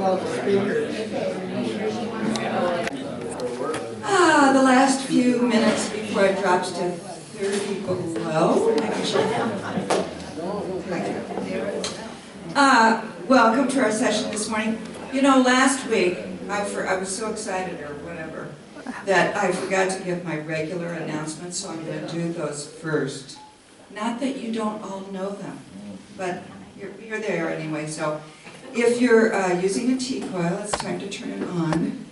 The last few minutes before it drops to 30 below. Welcome to our session this morning. You know, last week, I was so excited or whatever that I forgot to give my regular announcements, so I'm going to do those first. Not that you don't all know them, but you're there anyway. So if you're using a T-coil, it's time to turn it on.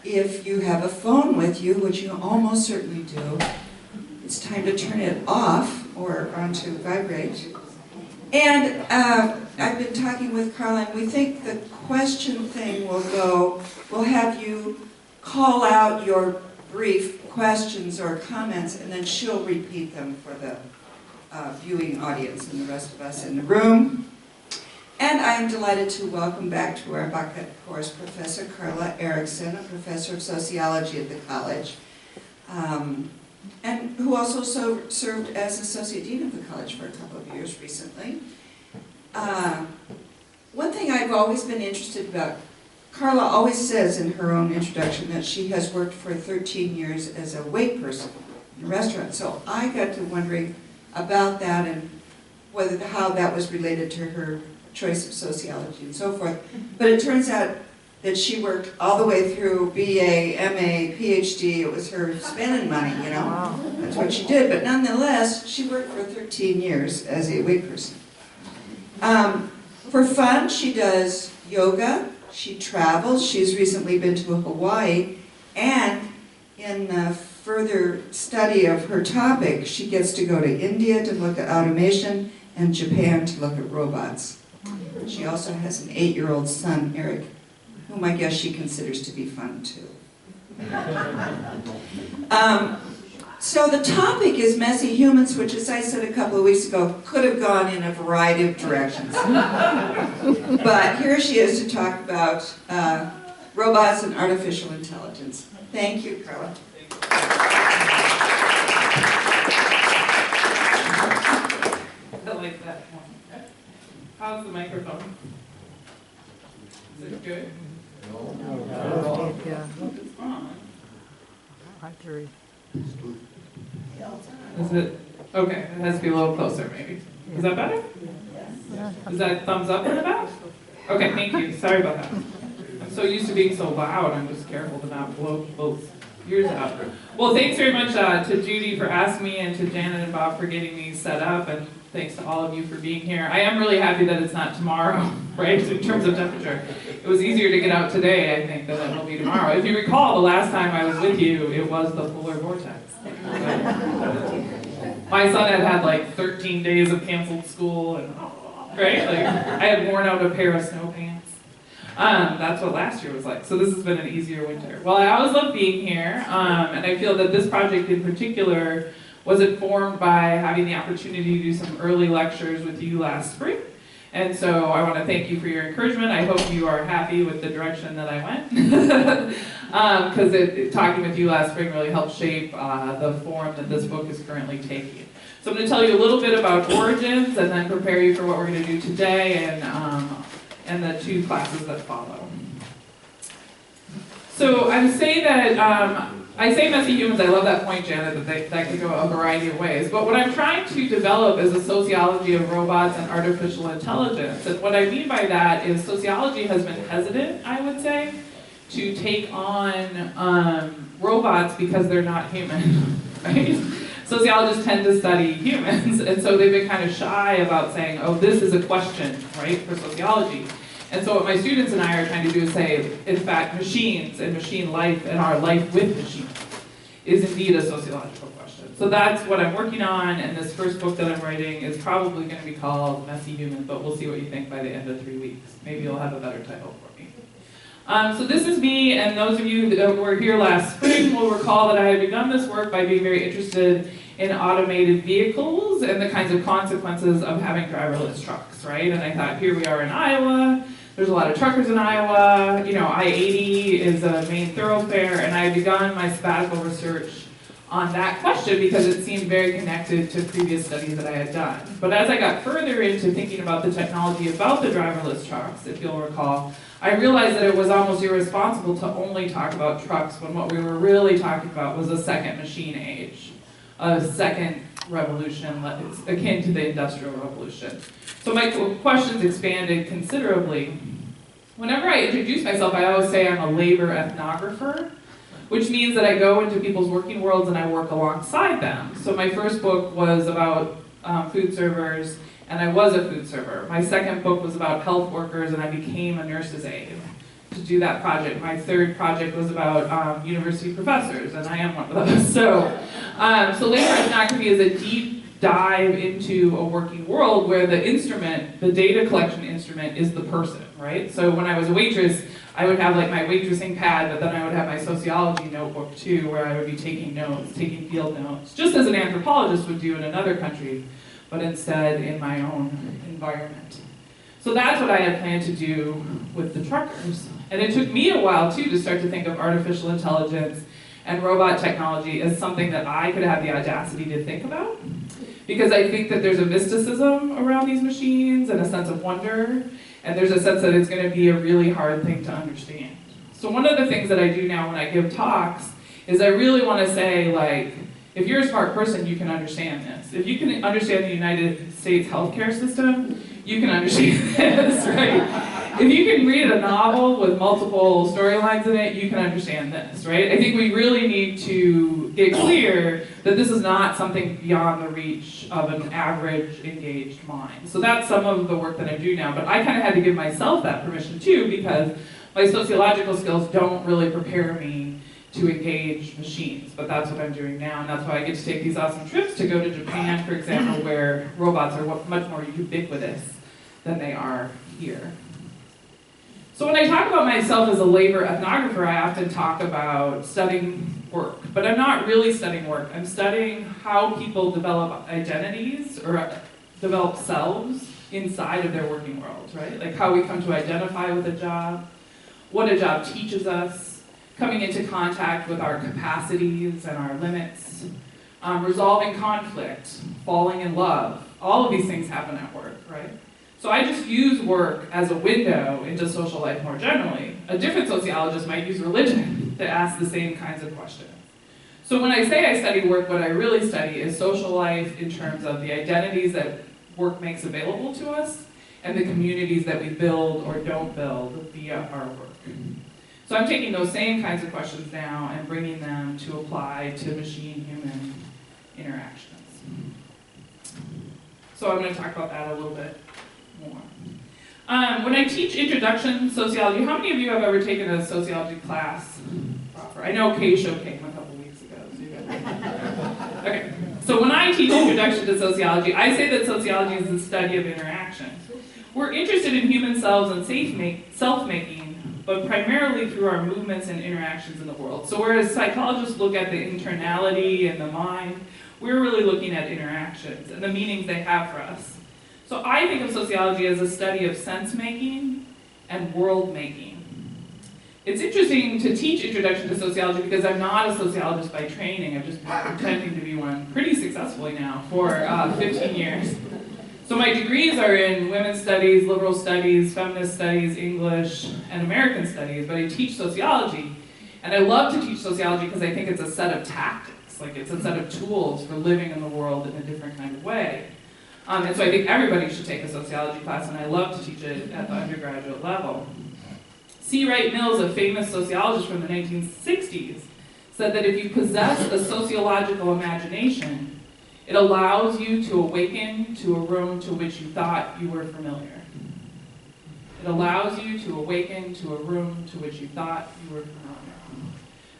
If you have a phone with you, which you almost certainly do, it's time to turn it off or onto vibrate. And I've been talking with Karla, and we think the question thing we'll have you call out your brief questions or comments, and then she'll repeat them for the viewing audience and the rest of us in the room. And I'm delighted to welcome back to our bucket course Professor Karla Erickson, a professor of sociology at the college, and who also served as associate dean of the college for a couple of years recently. One thing I've always been interested about, Karla always says in her own introduction that she has worked for 13 years as a wait person in a restaurant. So I got to wondering about that and how that was related to her choice of sociology and so forth. But it turns out that she worked all the way through BA, MA, PhD. It was her spending money, you know. Wow. That's what she did. But nonetheless, she worked for 13 years as a wait person. For fun, she does yoga. She travels. She's recently been to Hawaii. And in further study of her topic, she gets to go to India to look at automation and Japan to look at robots. She also has an 8-year-old son, Eric, whom I guess she considers to be fun too. So the topic is messy humans, which, as I said a couple of weeks ago, could have gone in a variety of directions. But here she is to talk about robots and artificial intelligence. Thank you, Karla. I like that one. How's the microphone? Is it good? No. It's on. Is it? Okay, it has to be a little closer maybe. Is that better? Yes. Is that thumbs up in the back? Okay, thank you. Sorry about that. I'm so used to being so loud, I'm just careful to not blow both ears out. Well, thanks very much to Judy for asking me, and to Janet and Bob for getting me set up, and thanks to all of you for being here. I am really happy that it's not tomorrow, right, in terms of temperature. It was easier to get out today, I think, than it will be tomorrow. If you recall, the last time I was with you, it was the polar vortex. My son had like 13 days of canceled school, and right? Like, I had worn out a pair of snow pants. That's what last year was like. So this has been an easier winter. Well, I always love being here, and I feel that this project in particular was informed by having the opportunity to do some early lectures with you last spring. And so I want to thank you for your encouragement. I hope you are happy with the direction that I went. Because talking with you last spring really helped shape the form that this book is currently taking. So I'm going to tell you a little bit about origins and then prepare you for what we're going to do today and the two classes that follow. So I would say that I say messy humans, I love that point, Janet, that could go a variety of ways. But what I'm trying to develop is a sociology of robots and artificial intelligence. And what I mean by that is sociology has been hesitant, I would say, to take on robots because they're not human, right? Sociologists tend to study humans, and so they've been kind of shy about saying, oh, this is a question, right, for sociology. And so what my students and I are trying to do is say, in fact, machines and machine life and our life with machines is indeed a sociological question. So that's what I'm working on, and this first book that I'm writing is probably going to be called Messy Human, but we'll see what you think by the end of 3 weeks. Maybe you'll have a better title for me. So this is me, and those of you that were here last spring will recall that I had begun this work by being very interested in automated vehicles and the kinds of consequences of having driverless trucks, right? And I thought, here we are in Iowa. There's a lot of truckers in Iowa. You know, I-80 is a main thoroughfare, and I had begun my sabbatical research on that question because it seemed very connected to previous studies that I had done. But as I got further into thinking about the technology about the driverless trucks, if you'll recall, I realized that it was almost irresponsible to only talk about trucks when what we were really talking about was a second machine age, a second revolution akin to the Industrial Revolution. So my questions expanded considerably. Whenever I introduce myself, I always say I'm a labor ethnographer, which means that I go into people's working worlds and I work alongside them. So my first book was about food servers, and I was a food server. My second book was about health workers, and I became a nurse's aide to do that project. My third project was about university professors, and I am one of those. So labor ethnography is a deep dive into a working world where the instrument, the data collection instrument, is the person, right? So when I was a waitress, I would have like my waitressing pad, but then I would have my sociology notebook too, where I would be taking notes, taking field notes, just as an anthropologist would do in another country, but instead in my own environment. So that's what I had planned to do with the truckers. And it took me a while too to start to think of artificial intelligence and robot technology as something that I could have the audacity to think about. Because I think that there's a mysticism around these machines and a sense of wonder, and there's a sense that it's going to be a really hard thing to understand. So one of the things that I do now when I give talks is I really want to say, like, if you're a smart person, you can understand this. If you can understand the United States healthcare system, you can understand this, right? If you can read a novel with multiple storylines in it, you can understand this, right? I think we really need to get clear that this is not something beyond the reach of an average engaged mind. So that's some of the work that I do now, but I kind of had to give myself that permission too, because my sociological skills don't really prepare me to engage machines, but that's what I'm doing now, and that's why I get to take these awesome trips to go to Japan, for example, where robots are much more ubiquitous than they are here. So when I talk about myself as a labor ethnographer, I often talk about studying work, but I'm not really studying work. I'm studying how people develop identities or develop selves inside of their working worlds, right? Like how we come to identify with a job, what a job teaches us, coming into contact with our capacities and our limits, resolving conflict, falling in love. All of these things happen at work, right? So I just use work as a window into social life more generally. A different sociologist might use religion to ask the same kinds of questions. So when I say I study work, what I really study is social life in terms of the identities that work makes available to us and the communities that we build or don't build via our work. So I'm taking those same kinds of questions now and bringing them to apply to machine-human interactions. So I'm going to talk about that a little bit more. When I teach introduction sociology, how many of you have ever taken a sociology class proper? I know Keisho came a couple weeks ago. So you guys okay. So when I teach introduction to sociology, I say that sociology is the study of interaction. We're interested in human selves and self-making, but primarily through our movements and interactions in the world. So whereas psychologists look at the internality and the mind, we're really looking at interactions and the meanings they have for us. So I think of sociology as a study of sense-making and world-making. It's interesting to teach introduction to sociology because I'm not a sociologist by training. I've just been pretending to be one pretty successfully now for 15 years. So my degrees are in women's studies, liberal studies, feminist studies, English, and American studies, but I teach sociology. And I love to teach sociology because I think it's a set of tactics, like it's a set of tools for living in the world in a different kind of way. And so I think everybody should take a sociology class, and I love to teach it at the undergraduate level. C. Wright Mills, a famous sociologist from the 1960s, said that if you possess a sociological imagination, it allows you to awaken to a room to which you thought you were familiar. It allows you to awaken to a room to which you thought you were familiar.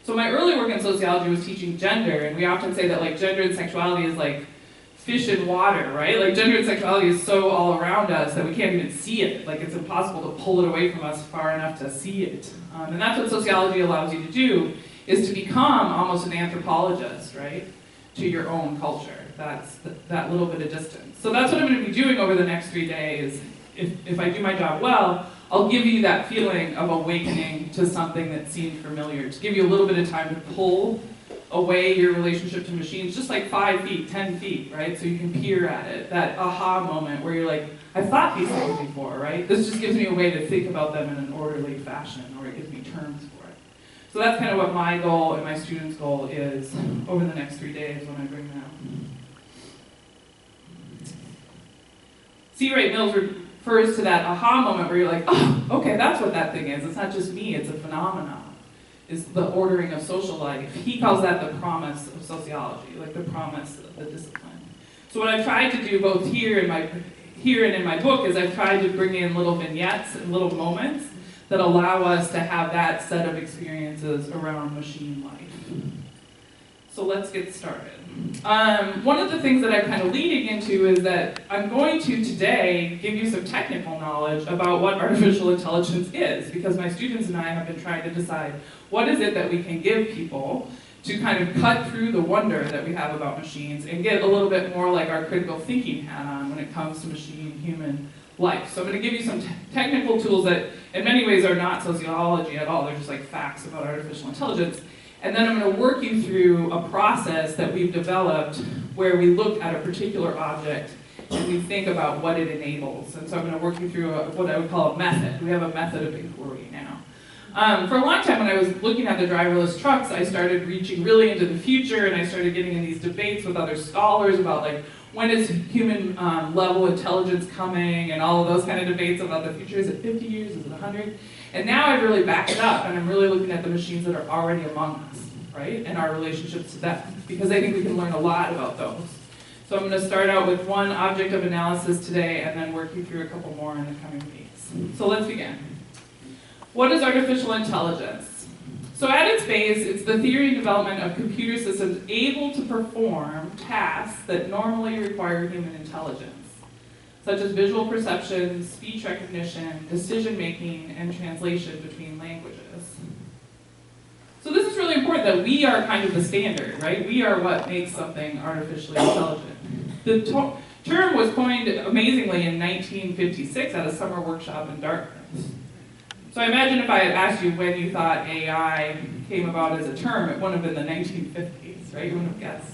So my early work in sociology was teaching gender, and we often say that like gender and sexuality is like fish in water, right? Like gender and sexuality is so all around us that we can't even see it. Like it's impossible to pull it away from us far enough to see it. And that's what sociology allows you to do, is to become almost an anthropologist, right? To your own culture. That's that little bit of distance. So that's what I'm going to be doing over the next 3 days. If I do my job well, I'll give you that feeling of awakening to something that seemed familiar, to give you a little bit of time to pull away your relationship to machines just like 5 feet, 10 feet, right? So you can peer at it, that aha moment where you're like, I've thought these things before, right? This just gives me a way to think about them in an orderly fashion, or it gives me terms for it. So that's kind of what my goal and my students' goal is over the next 3 days when I bring them out. C. Wright Mills refers to that aha moment where you're like, oh, okay, that's what that thing is. It's not just me, it's a phenomenon. It's the ordering of social life. He calls that the promise of sociology, like the promise of the discipline. So what I've tried to do both here and in my book is I've tried to bring in little vignettes and little moments that allow us to have that set of experiences around machine life. So let's get started. One of the things that I'm kind of leading into is that I'm going to today give you some technical knowledge about what artificial intelligence is, because my students and I have been trying to decide what is it that we can give people to kind of cut through the wonder that we have about machines and get a little bit more like our critical thinking hat on when it comes to machine-human life. So I'm going to give you some technical tools that in many ways are not sociology at all, they're just like facts about artificial intelligence. And then I'm going to work you through a process that we've developed where we look at a particular object and we think about what it enables. And so I'm going to work you through what I would call a method. We have a method of inquiry now. For a long time when I was looking at the driverless trucks, I started reaching really into the future, and I started getting in these debates with other scholars about like, when is human level intelligence coming, and all of those kind of debates about the future. Is it 50 years? Is it 100? And now I've really backed it up, and I'm really looking at the machines that are already among us, right? And our relationships to them, because I think we can learn a lot about those. So I'm going to start out with one object of analysis today, and then work you through a couple more in the coming weeks. So let's begin. What is artificial intelligence? So at its base, it's the theory and development of computer systems able to perform tasks that normally require human intelligence, such as visual perception, speech recognition, decision-making, and translation between languages. So this is really important that we are kind of the standard, right? We are what makes something artificially intelligent. The term was coined amazingly in 1956 at a summer workshop in Dartmouth. So I imagine if I had asked you when you thought AI came about as a term, it wouldn't have been the 1950s, right? You wouldn't have guessed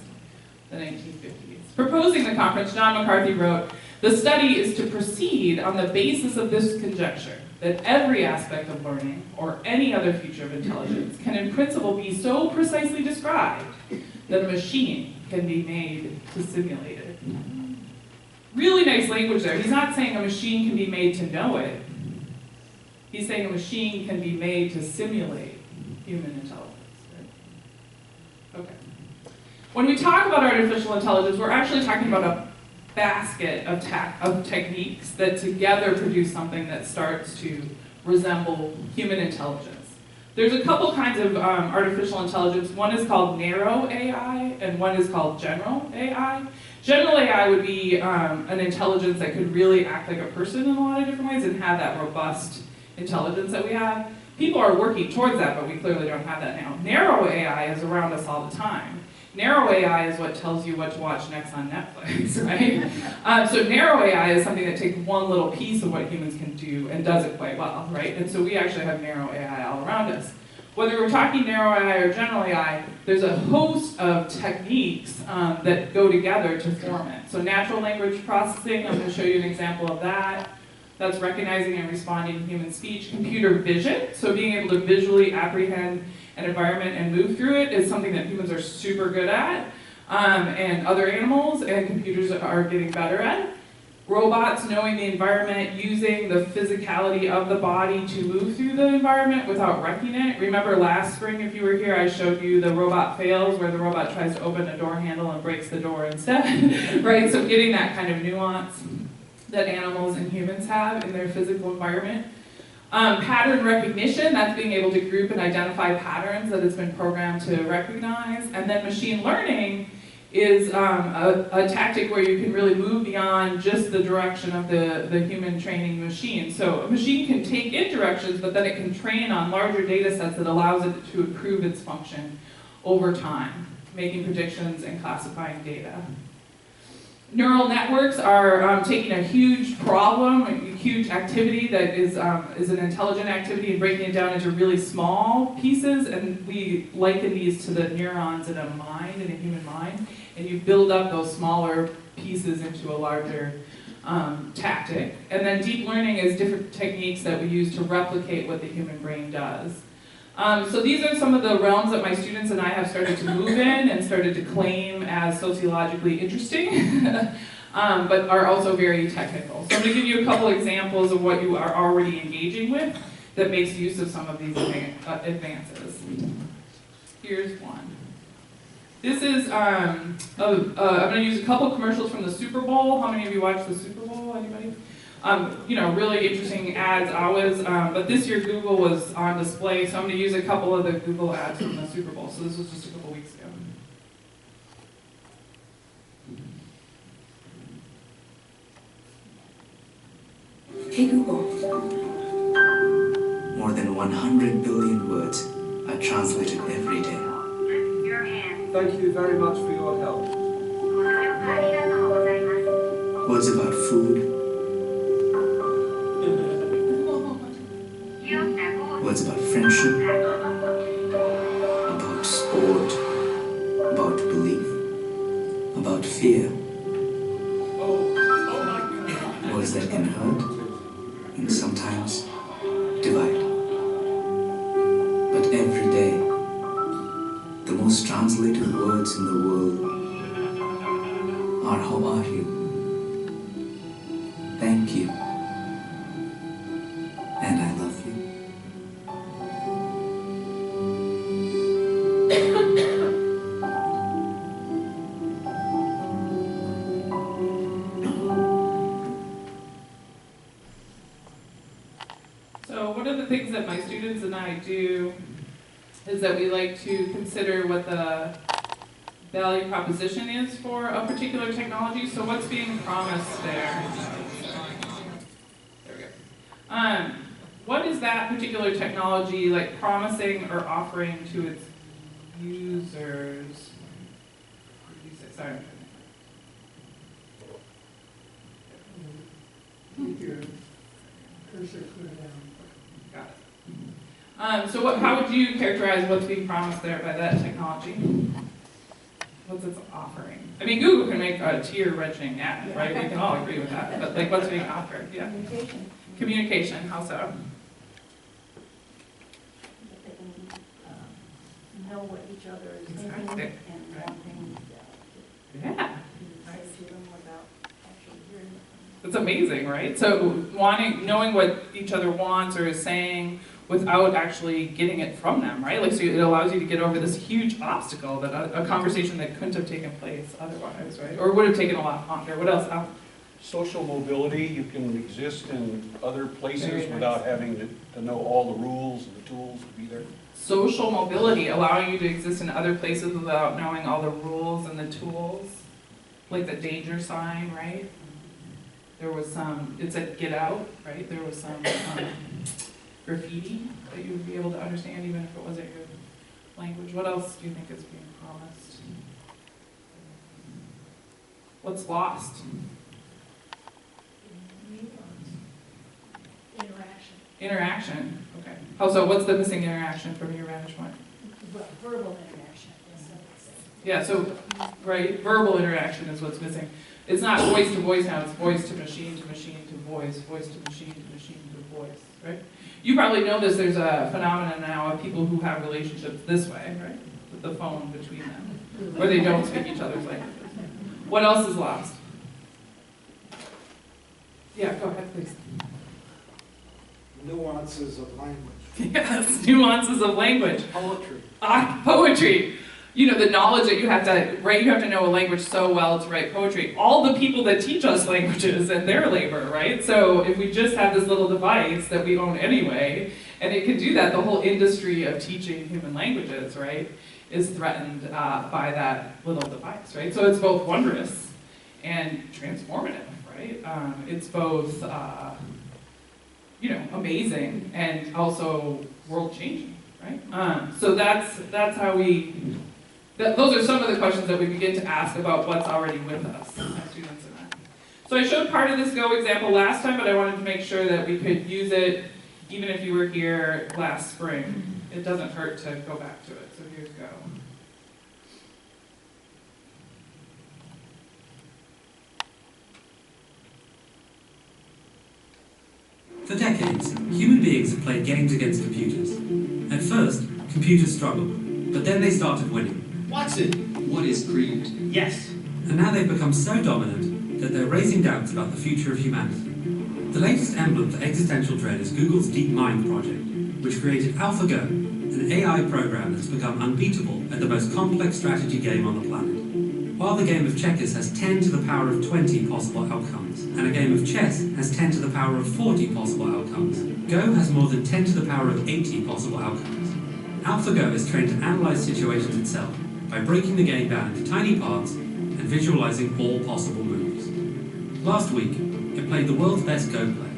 the 1950s. Proposing the conference, John McCarthy wrote, "The study is to proceed on the basis of this conjecture, that every aspect of learning, or any other feature of intelligence, can in principle be so precisely described that a machine can be made to simulate it." Really nice language there. He's not saying a machine can be made to know it. He's saying a machine can be made to simulate human intelligence. Right? Okay. When we talk about artificial intelligence, we're actually talking about a basket of techniques that together produce something that starts to resemble human intelligence. There's a couple kinds of artificial intelligence. One is called narrow AI, and one is called general AI. General AI would be an intelligence that could really act like a person in a lot of different ways and have that robust intelligence that we have. People are working towards that, but we clearly don't have that now. Narrow AI is around us all the time. Narrow AI is what tells you what to watch next on Netflix, right? So narrow AI is something that takes one little piece of what humans can do and does it quite well, right? And so we actually have narrow AI all around us. Whether we're talking narrow AI or general AI, there's a host of techniques that go together to form it. So natural language processing, I'm going to show you an example of that. That's recognizing and responding to human speech. Computer vision, so being able to visually apprehend an environment and move through it is something that humans are super good at, and other animals and computers are getting better at. Robots knowing the environment, using the physicality of the body to move through the environment without wrecking it. Remember last spring, if you were here, I showed you the robot fails, where the robot tries to open a door handle and breaks the door instead, right? So getting that kind of nuance that animals and humans have in their physical environment. Pattern recognition, that's being able to group and identify patterns that it's been programmed to recognize. And then machine learning is a tactic where you can really move beyond just the direction of the human training machine. So a machine can take in directions, but then it can train on larger data sets that allows it to improve its function over time, making predictions and classifying data. Neural networks are taking a huge problem, you huge activity that is an intelligent activity and breaking it down into really small pieces, and we liken these to the neurons in a mind, in a human mind, and you build up those smaller pieces into a larger tactic. And then deep learning is different techniques that we use to replicate what the human brain does. So these are some of the realms that my students and I have started to move in and started to claim as sociologically interesting, but are also very technical. So I'm going to give you a couple examples of what you are already engaging with that makes use of some of these advances. Here's one. This is, I'm going to use a couple commercials from the Super Bowl. How many of you watched the Super Bowl? Anybody? You know, really interesting ads always, but this year Google was on display, so I'm going to use a couple of the Google ads from the Super Bowl. So this was just a couple weeks ago. Hey Google. More than 100 billion words are translated every day. Thank you very much for your help. Words about food, words about friendship, about sport, about belief, about fear. Words that can hurt and sometimes divide. But every day, the most translated words in the world are "How are you?" "Thank you," and "I love you." So one of the things that my students and I do is that we like to consider what the value proposition is for a particular technology. So what's being promised there? There we go. What is that particular technology like promising or offering to its users? Sorry. Keep your cursor clear down. Got it. So how would you characterize what's being promised there by that technology? What's its offering? I mean, Google can make a tear-wrenching ad, right? We can all agree with that. But like, what's being offered? Yeah. Communication. Communication. How so? That they can know what each other is Exactly. thinking and wanting Yeah. to say to them without actually hearing it. That's amazing, right? So knowing what each other wants or is saying without actually getting it from them, right? Like, so it allows you to get over this huge obstacle that a conversation that couldn't have taken place otherwise, right? Or would have taken a lot longer. What else? Social mobility, you can exist in other Very places nice. without having to know all the rules and the tools to be there. Social mobility, allowing you to exist in other places without knowing all the rules and the tools. Like the danger sign, right? There was some, it said get out, right? There was some graffiti that you would be able to understand even if it wasn't your language. What else do you think is being promised? What's lost? Interaction. Interaction, okay. Oh, so what's the missing interaction from your vantage point? Well, verbal interaction, I guess I would say. Yeah, so, right, verbal interaction is what's missing. It's not voice to voice now, it's voice to machine to machine to voice to machine to machine to voice, right? You probably know this, there's a phenomenon now of people who have relationships this way, right? With the phone between them, where they don't speak each other's languages. What else is lost? Yeah, go ahead, please. Nuances of language. Yes, nuances of language. Poetry. Poetry. You know, the knowledge that you have to write, you have to know a language so well to write poetry. All the people that teach us languages and their labor, right? So if we just have this little device that we own anyway, and it can do that, the whole industry of teaching human languages, right, is threatened by that little device, right? So it's both wondrous and transformative, right? It's both, you know, amazing and also world-changing, right? So that's how we. Those are some of the questions that we begin to ask about what's already with us, my students and I. So I showed part of this Go example last time, but I wanted to make sure that we could use it even if you were here last spring. It doesn't hurt to go back to it. So here's Go. For decades, human beings have played games against computers. At first, computers struggled, but then they started winning. Watson! What is greed? Yes. And now they've become so dominant that they're raising doubts about the future of humanity. The latest emblem for existential dread is Google's DeepMind project, which created AlphaGo, an AI program that's become unbeatable at the most complex strategy game on the planet. While the game of checkers has 10 to the power of 20 possible outcomes, and a game of chess has 10 to the power of 40 possible outcomes, Go has more than 10 to the power of 80 possible outcomes. AlphaGo is trained to analyze situations itself by breaking the game down into tiny parts and visualizing all possible moves. Last week, it played the world's best Go player,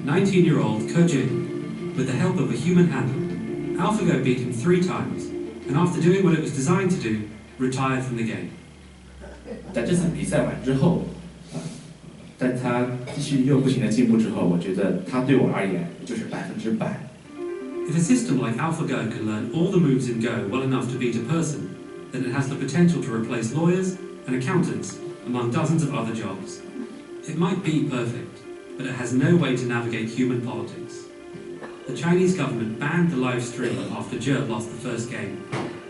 19-year-old Ke Jin. With the help of a human handler, AlphaGo beat him 3 times, and after doing what it was designed to do, retired from the game. 在这场比赛完之后，在他继续又不停的进步之后，我觉得他对我而言就是100%。If a system like AlphaGo can learn all the moves in Go well enough to beat a person, then it has the potential to replace lawyers and accountants among dozens of other jobs. It might be perfect, but it has no way to navigate human politics. The Chinese government banned the live stream after Zhe lost the first game.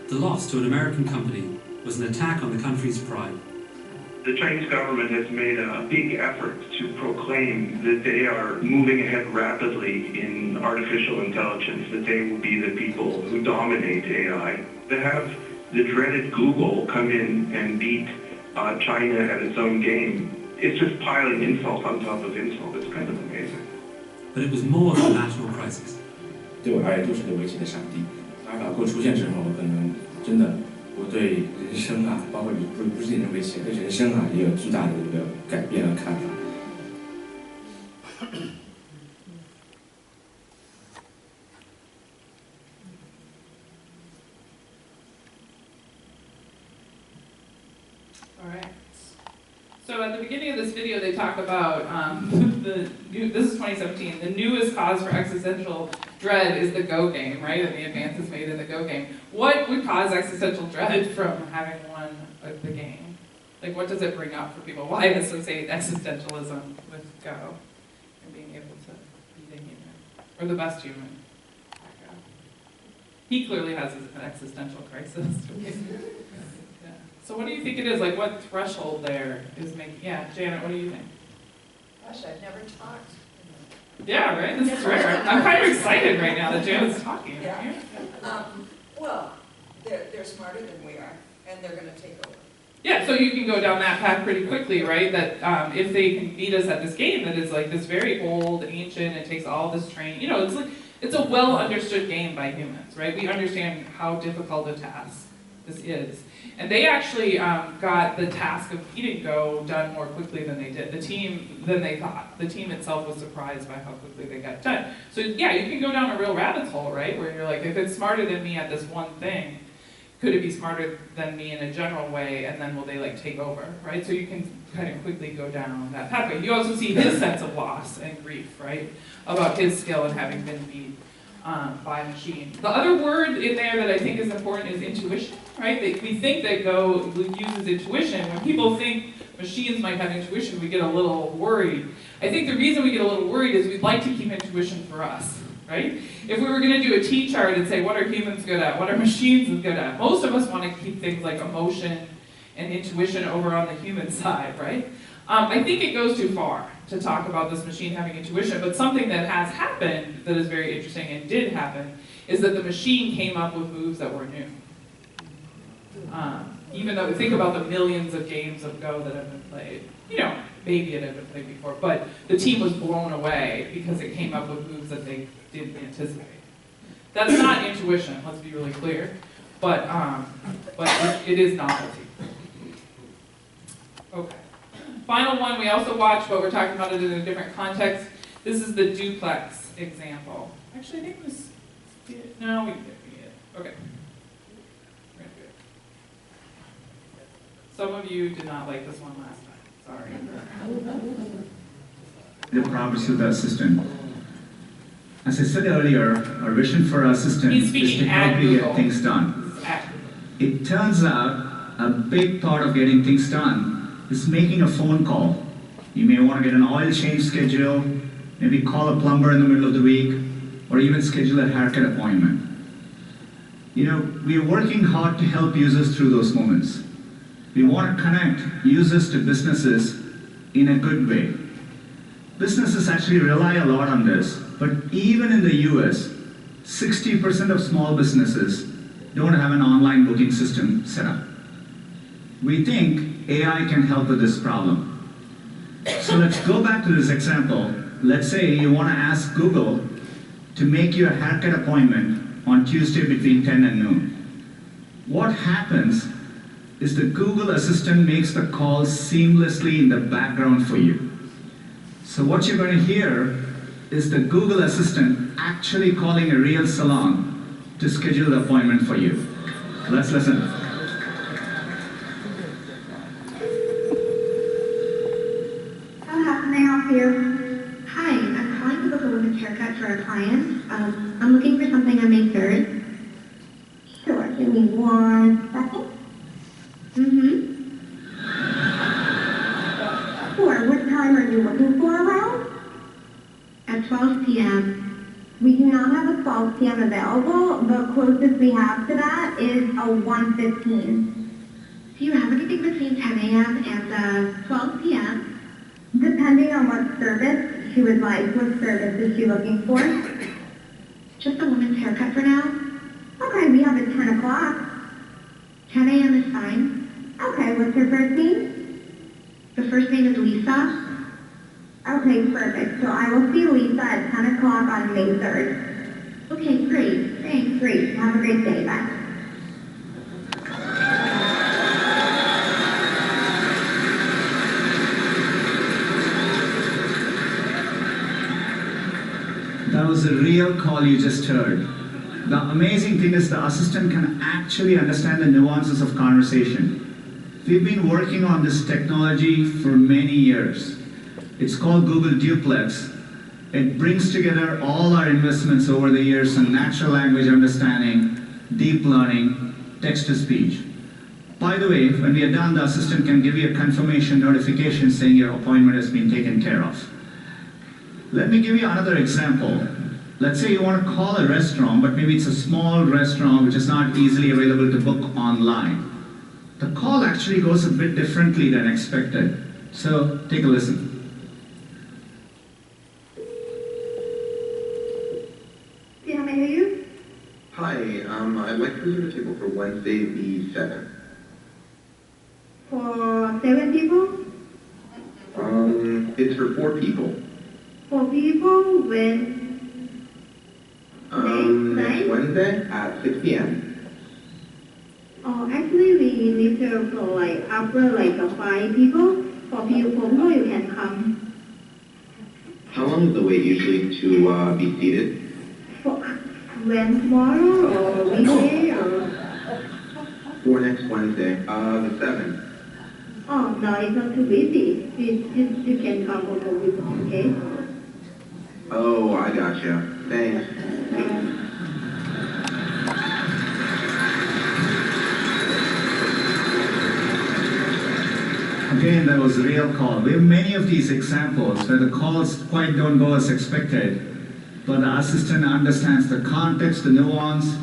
The loss to an American company was an attack on the country's pride. The Chinese government has made a big effort to proclaim that they are moving ahead rapidly in artificial intelligence, that they will be the people who dominate AI. To have the dreaded Google come in and beat China at its own game, it's just piling insult on top of insult. It's kind of amazing. But it was more than a national crisis. 对我而言就是个危机的上帝。AlphaGo 出现之后，可能真的我对人生啊，包括不是人为钱，对人生啊也有巨大的一个改变和看法。All right. So at the beginning of this video, they talk about this is 2017, the newest cause for existential dread is the Go game, right? And the advances made in the Go game. What would cause existential dread from having won the game? Like, what does it bring up for people? Why associate existentialism with Go and being able to beat a human, or the best human? He clearly has an existential crisis. Yeah. So what do you think it is? Like, what threshold there is making? Yeah, Janet, what do you think? Gosh, I've never talked. Yeah, right? This is rare. I'm kind of excited right now that Janet's talking. Yeah. Well, they're smarter than we are, and they're going to take over. Yeah, so you can go down that path pretty quickly, right? That if they can beat us at this game that is like this very old, ancient, it takes all this training. You know, it's like it's a well understood game by humans, right? We understand how difficult a task this is. And they actually got the task of beating Go done more quickly than they did. Than they thought. The team itself was surprised by how quickly they got done. So yeah, you can go down a real rabbit hole, right? Where you're like, if it's smarter than me at this one thing, could it be smarter than me in a general way, and then will they like take over, right? So you can kind of quickly go down that pathway. You also see his sense of loss and grief, right? About his skill and having been beat by a machine. The other word in there that I think is important is intuition, right? We think that Go uses intuition. When people think machines might have intuition, we get a little worried. I think the reason we get a little worried is we'd like to keep intuition for us, right? If we were going to do a T-chart and say, what are humans good at? What are machines good at? Most of us want to keep things like emotion and intuition over on the human side, right? I think it goes too far to talk about this machine having intuition, but something that has happened that is very interesting and did happen is that the machine came up with moves that were new. Even though we think about the millions of games of Go that have been played, you know, maybe it had been played before, but the team was blown away because it came up with moves that they didn't anticipate. That's not intuition, let's be really clear, but it is novelty. Okay. Final one we also watched, but we're talking about it in a different context. This is the duplex example. Actually, I think this did, no, we did. Okay. We're gonna do it. Some of you did not like this one last time. Sorry. The progress of the assistant. As I said earlier, our vision for our assistant is to help you get things done. It turns out a big part of getting things done is making a phone call. You may want to get an oil change schedule, maybe call a plumber in the middle of the week, or even schedule a haircut appointment. You know, we are working hard to help users through those moments. We want to connect users to businesses in a good way. Businesses actually rely a lot on this, but even in the US, 60% of small businesses don't have an online booking system set up. We think AI can help with this problem. So let's go back to this example. Let's say you want to ask Google to make you a haircut appointment on Tuesday between 10 and noon. What happens is the Google Assistant makes the call seamlessly in the background for you. So what you're going to hear is the Google Assistant actually calling a real salon to schedule the appointment for you. Let's listen. How can I help you? Hi, I'm calling to book a women's haircut for a client. I'm looking for something on May 3rd. Sure, give me 1 second. Sure, what time are you looking for around? At 12 p.m. We do not have a 12 p.m. available. The closest we have to that is a 1:15. Do you have anything between 10 a.m. and 12 p.m.? Depending on what service she would like. What service is she looking for? Just a woman's haircut for now. Okay, we have it 10 o'clock. 10 a.m. is fine. Okay, what's her first name? The first name is Lisa. Okay, perfect. So I will see Lisa at 10 o'clock on May 3rd. Okay, great. Thanks, great. Have a great day. Bye. That was a real call you just heard. The amazing thing is the assistant can actually understand the nuances of conversation. We've been working on this technology for many years. It's called Google Duplex. It brings together all our investments over the years in natural language understanding, deep learning, text-to-speech. By the way, when we are done, the assistant can give you a confirmation notification saying your appointment has been taken care of. Let me give you another example. Let's say you want to call a restaurant, but maybe it's a small restaurant which is not easily available to book online. The call actually goes a bit differently than expected. So take a listen. Yeah, may I hear you? Hi, I'd like to reserve a table for Wednesday the 7th. For 7 people? It's for 4 people. 4 people when? Next Wednesday at 6 p.m. Oh, actually we need to for like after like 5 people. For people you can come. How long is the wait usually to be seated? For when tomorrow or weekday or? For next Wednesday, the 7th. Oh no, it's not too busy. You can come for 4 people, okay? Oh, I gotcha. Thanks. Again, that was a real call. We have many of these examples where the calls quite don't go as expected, but the assistant understands the context, the nuance.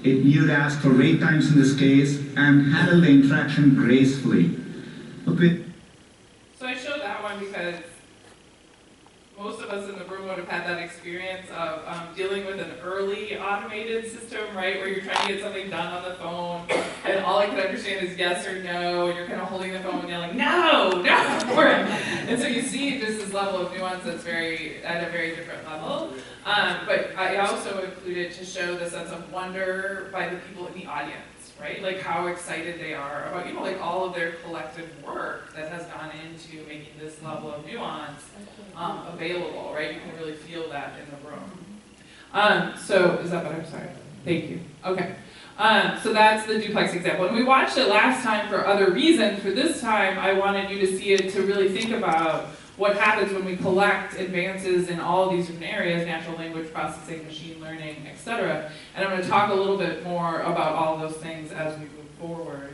It knew to ask for wait times in this case and handle the interaction gracefully. Okay. So I showed that one because most of us in the room would have had that experience of dealing with an early automated system, right, where you're trying to get something done on the phone, and all I could understand is yes or no, and you're kind of holding the phone and yelling, no, for it. And so you see just this level of nuance that's at a very different level. But I also included to show the sense of wonder by the people in the audience, right? Like how excited they are about, like all of their collective work that has gone into making this level of nuance available, right? You can really feel that in the room. So is that better? Sorry. Thank you. Okay. So that's the duplex example. And we watched it last time for other reasons. For this time, I wanted you to see it to really think about what happens when we collect advances in all these different areas, natural language processing, machine learning, etc. And I'm going to talk a little bit more about all those things as we move forward.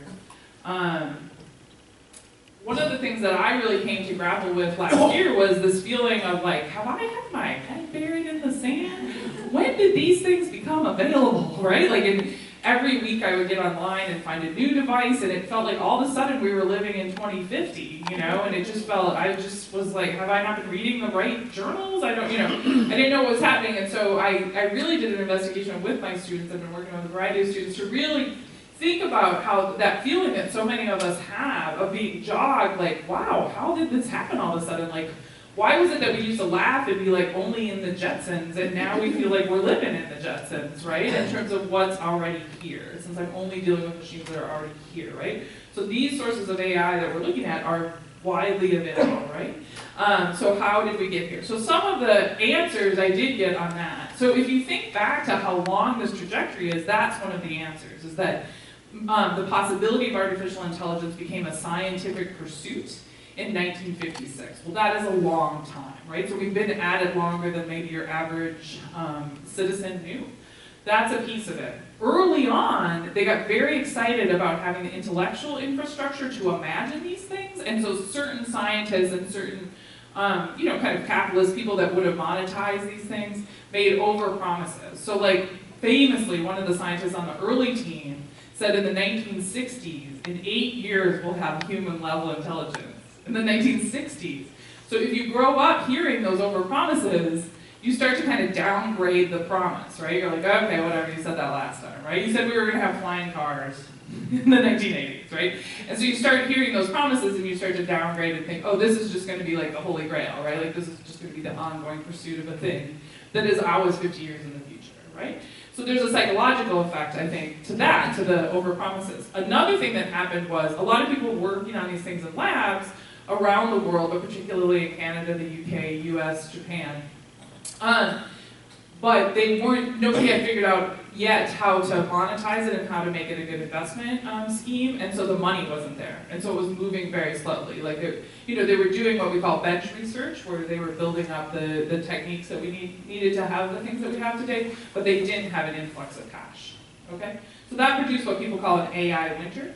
One of the things that I really came to grapple with last year was this feeling of like, have I had my head buried in the sand? When did these things become available, right? Like every week I would get online and find a new device, and it felt like all of a sudden we were living in 2050, you know, and it just felt, I just was like, have I not been reading the right journals? I don't, you know, I didn't know what was happening, and so I really did an investigation with my students. I've been working with a variety of students to really think about how that feeling that so many of us have of being jogged, like, wow, how did this happen all of a sudden? Like, why was it that we used to laugh and be like only in the Jetsons, and now we feel like we're living in the Jetsons, right? In terms of what's already here, since I'm only dealing with machines that are already here, right? So these sources of AI that we're looking at are widely available, right? So how did we get here? So some of the answers I did get on that. So if you think back to how long this trajectory is, that's one of the answers, is that the possibility of artificial intelligence became a scientific pursuit in 1956. Well, that is a long time, right? So we've been at it longer than maybe your average citizen knew. That's a piece of it. Early on, they got very excited about having the intellectual infrastructure to imagine these things, and so certain scientists and certain you know, kind of capitalist people that would have monetized these things made over-promises. So like, famously, one of the scientists on the early team said in the 1960s, in 8 years we'll have human-level intelligence. In the 1960s. So if you grow up hearing those over-promises, you start to kind of downgrade the promise, right? You're like, okay, whatever, you said that last time, right? You said we were going to have flying cars in the 1980s, right? And so you start hearing those promises and you start to downgrade and think, oh, this is just going to be like the holy grail, right? Like this is just going to be the ongoing pursuit of a thing that is always 50 years in the future, right? So there's a psychological effect, I think, to that, to the over-promises. Another thing that happened was a lot of people working on these things in labs around the world, but particularly in Canada, the UK, US, Japan. But they weren't, nobody had figured out yet how to monetize it and how to make it a good investment scheme, and so the money wasn't there. And so it was moving very slowly. Like, you know, they were doing what we call bench research, where they were building up the techniques that we needed to have the things that we have today, but they didn't have an influx of cash, okay? So that produced what people call an AI winter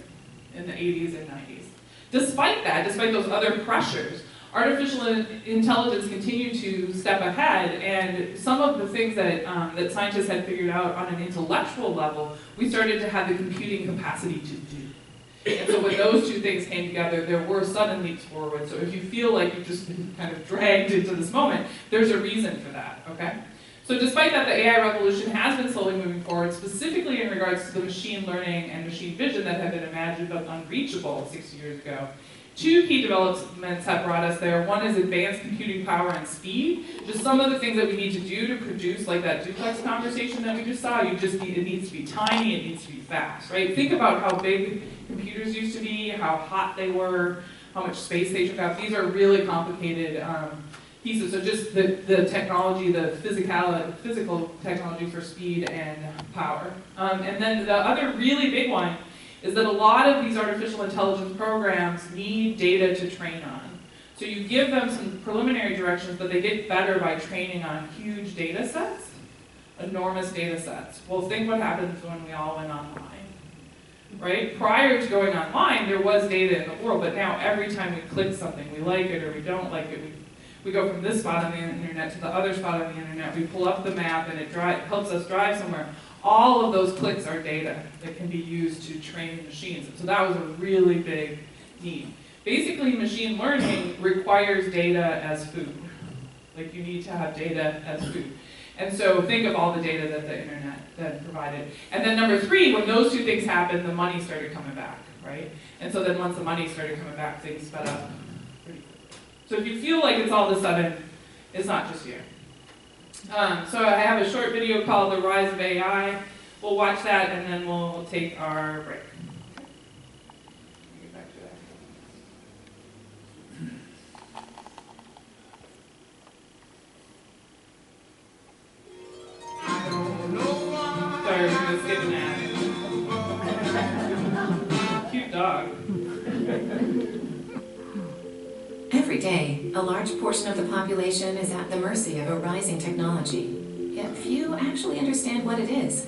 in the 80s and 90s. Despite that, despite those other pressures, artificial intelligence continued to step ahead, and some of the things that, that scientists had figured out on an intellectual level, we started to have the computing capacity to do. And so when those two things came together, there were sudden leaps forward. So if you feel like you've just been kind of dragged into this moment, there's a reason for that, okay? So despite that, the AI revolution has been slowly moving forward, specifically in regards to the machine learning and machine vision that had been imagined but unreachable 60 years ago. Two key developments have brought us there. One is advanced computing power and speed. Just some of the things that we need to do to produce like that duplex conversation that we just saw. You just need, it needs to be tiny, it needs to be fast, right? Think about how big computers used to be, how hot they were, how much space they took up. These are really complicated pieces. So just the technology, the physical technology for speed and power. And then the other really big one is that a lot of these artificial intelligence programs need data to train on. So you give them some preliminary directions, but they get better by training on huge data sets, enormous data sets. Well, think what happens when we all went online, right? Prior to going online, there was data in the world, but now every time we click something, we like it or we don't like it, we go from this spot on the internet to the other spot on the internet, we pull up the map and it helps us drive somewhere. All of those clicks are data that can be used to train machines. So that was a really big need. Basically, machine learning requires data as food. Like, you need to have data as food. And so think of all the data that the internet then provided. And then number three, when those two things happened, the money started coming back, right? And so then once the money started coming back, things sped up pretty quickly. So if you feel like it's all of a sudden, it's not just here. So I have a short video called The Rise of AI. We'll watch that and then we'll take our break. Get back to that. Sorry, we're going to skip an ad. dog. Every day, a large portion of the population is at the mercy of a rising technology, yet few actually understand what it is.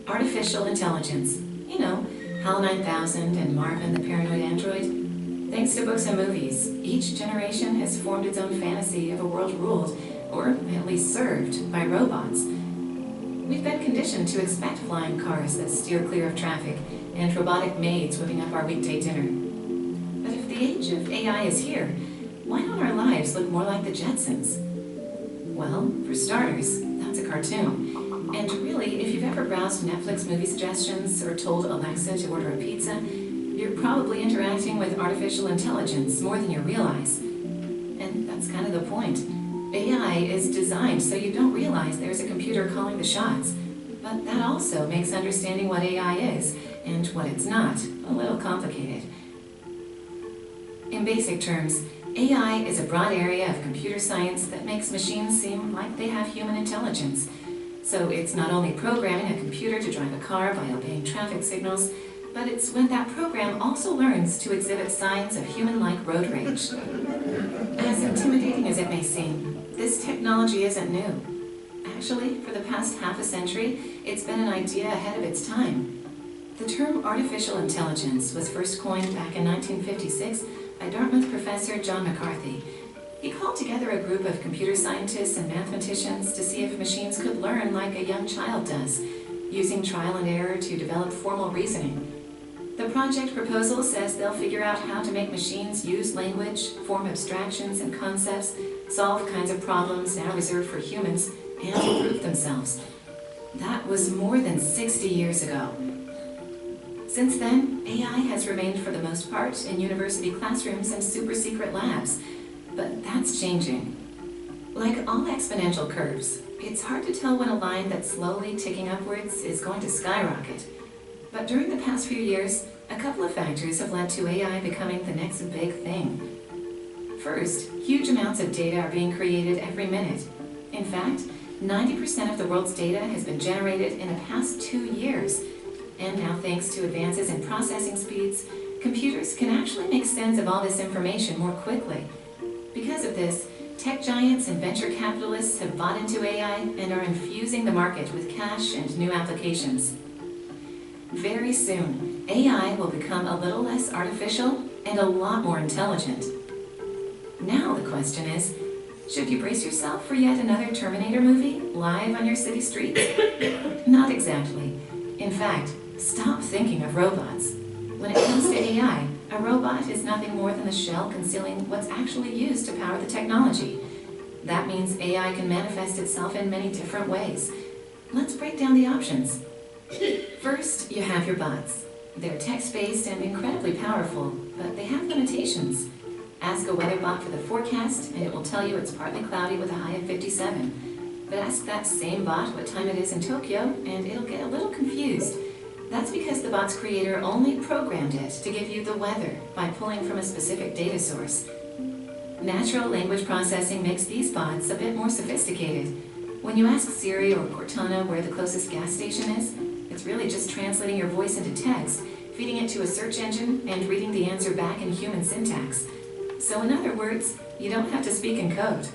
Artificial intelligence. You know, HAL 9000 and Marvin the Paranoid Android. Thanks to books and movies, each generation has formed its own fantasy of a world ruled, or at least served, by robots. We've been conditioned to expect flying cars that steer clear of traffic and robotic maids whipping up our weekday dinner. But if the age of AI is here, why don't our lives look more like the Jetsons? Well, for starters, that's a cartoon. And really, if you've ever browsed Netflix movie suggestions or told Alexa to order a pizza, you're probably interacting with artificial intelligence more than you realize. And that's kind of the point. AI is designed so you don't realize there's a computer calling the shots. But that also makes understanding what AI is, and what it's not, a little complicated. In basic terms, AI is a broad area of computer science that makes machines seem like they have human intelligence. So it's not only programming a computer to drive a car by obeying traffic signals, but it's when that program also learns to exhibit signs of human-like road rage. As intimidating as it may seem, this technology isn't new. Actually, for the past half a century, it's been an idea ahead of its time. The term artificial intelligence was first coined back in 1956 by Dartmouth professor John McCarthy. He called together a group of computer scientists and mathematicians to see if machines could learn like a young child does, using trial and error to develop formal reasoning. The project proposal says they'll figure out how to make machines use language, form abstractions and concepts, solve kinds of problems now reserved for humans, and improve themselves. That was more than 60 years ago. Since then, AI has remained for the most part in university classrooms and super-secret labs. But that's changing. Like all exponential curves, it's hard to tell when a line that's slowly ticking upwards is going to skyrocket. But during the past few years, a couple of factors have led to AI becoming the next big thing. First, huge amounts of data are being created every minute. In fact, 90% of the world's data has been generated in the past 2 years. And now, thanks to advances in processing speeds, computers can actually make sense of all this information more quickly. Because of this, tech giants and venture capitalists have bought into AI and are infusing the market with cash and new applications. Very soon, AI will become a little less artificial and a lot more intelligent. Now the question is, should you brace yourself for yet another Terminator movie live on your city streets? Not exactly. In fact, stop thinking of robots. When it comes to AI, a robot is nothing more than the shell concealing what's actually used to power the technology. That means AI can manifest itself in many different ways. Let's break down the options. First, you have your bots. They're text-based and incredibly powerful, but they have limitations. Ask a weather bot for the forecast, and it will tell you it's partly cloudy with a high of 57. But ask that same bot what time it is in Tokyo, and it'll get a little confused. That's because the bot's creator only programmed it to give you the weather by pulling from a specific data source. Natural language processing makes these bots a bit more sophisticated. When you ask Siri or Cortana where the closest gas station is, it's really just translating your voice into text, feeding it to a search engine, and reading the answer back in human syntax. So in other words, you don't have to speak in code.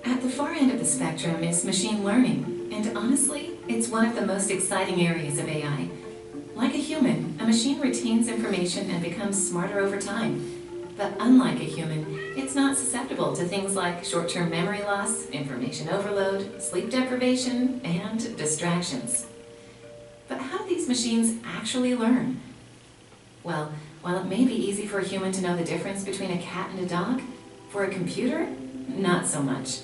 At the far end of the spectrum is machine learning, and honestly, it's one of the most exciting areas of AI. Like a human, a machine retains information and becomes smarter over time. But unlike a human, it's not susceptible to things like short-term memory loss, information overload, sleep deprivation, and distractions. But how do these machines actually learn? Well, while it may be easy for a human to know the difference between a cat and a dog, for a computer, not so much.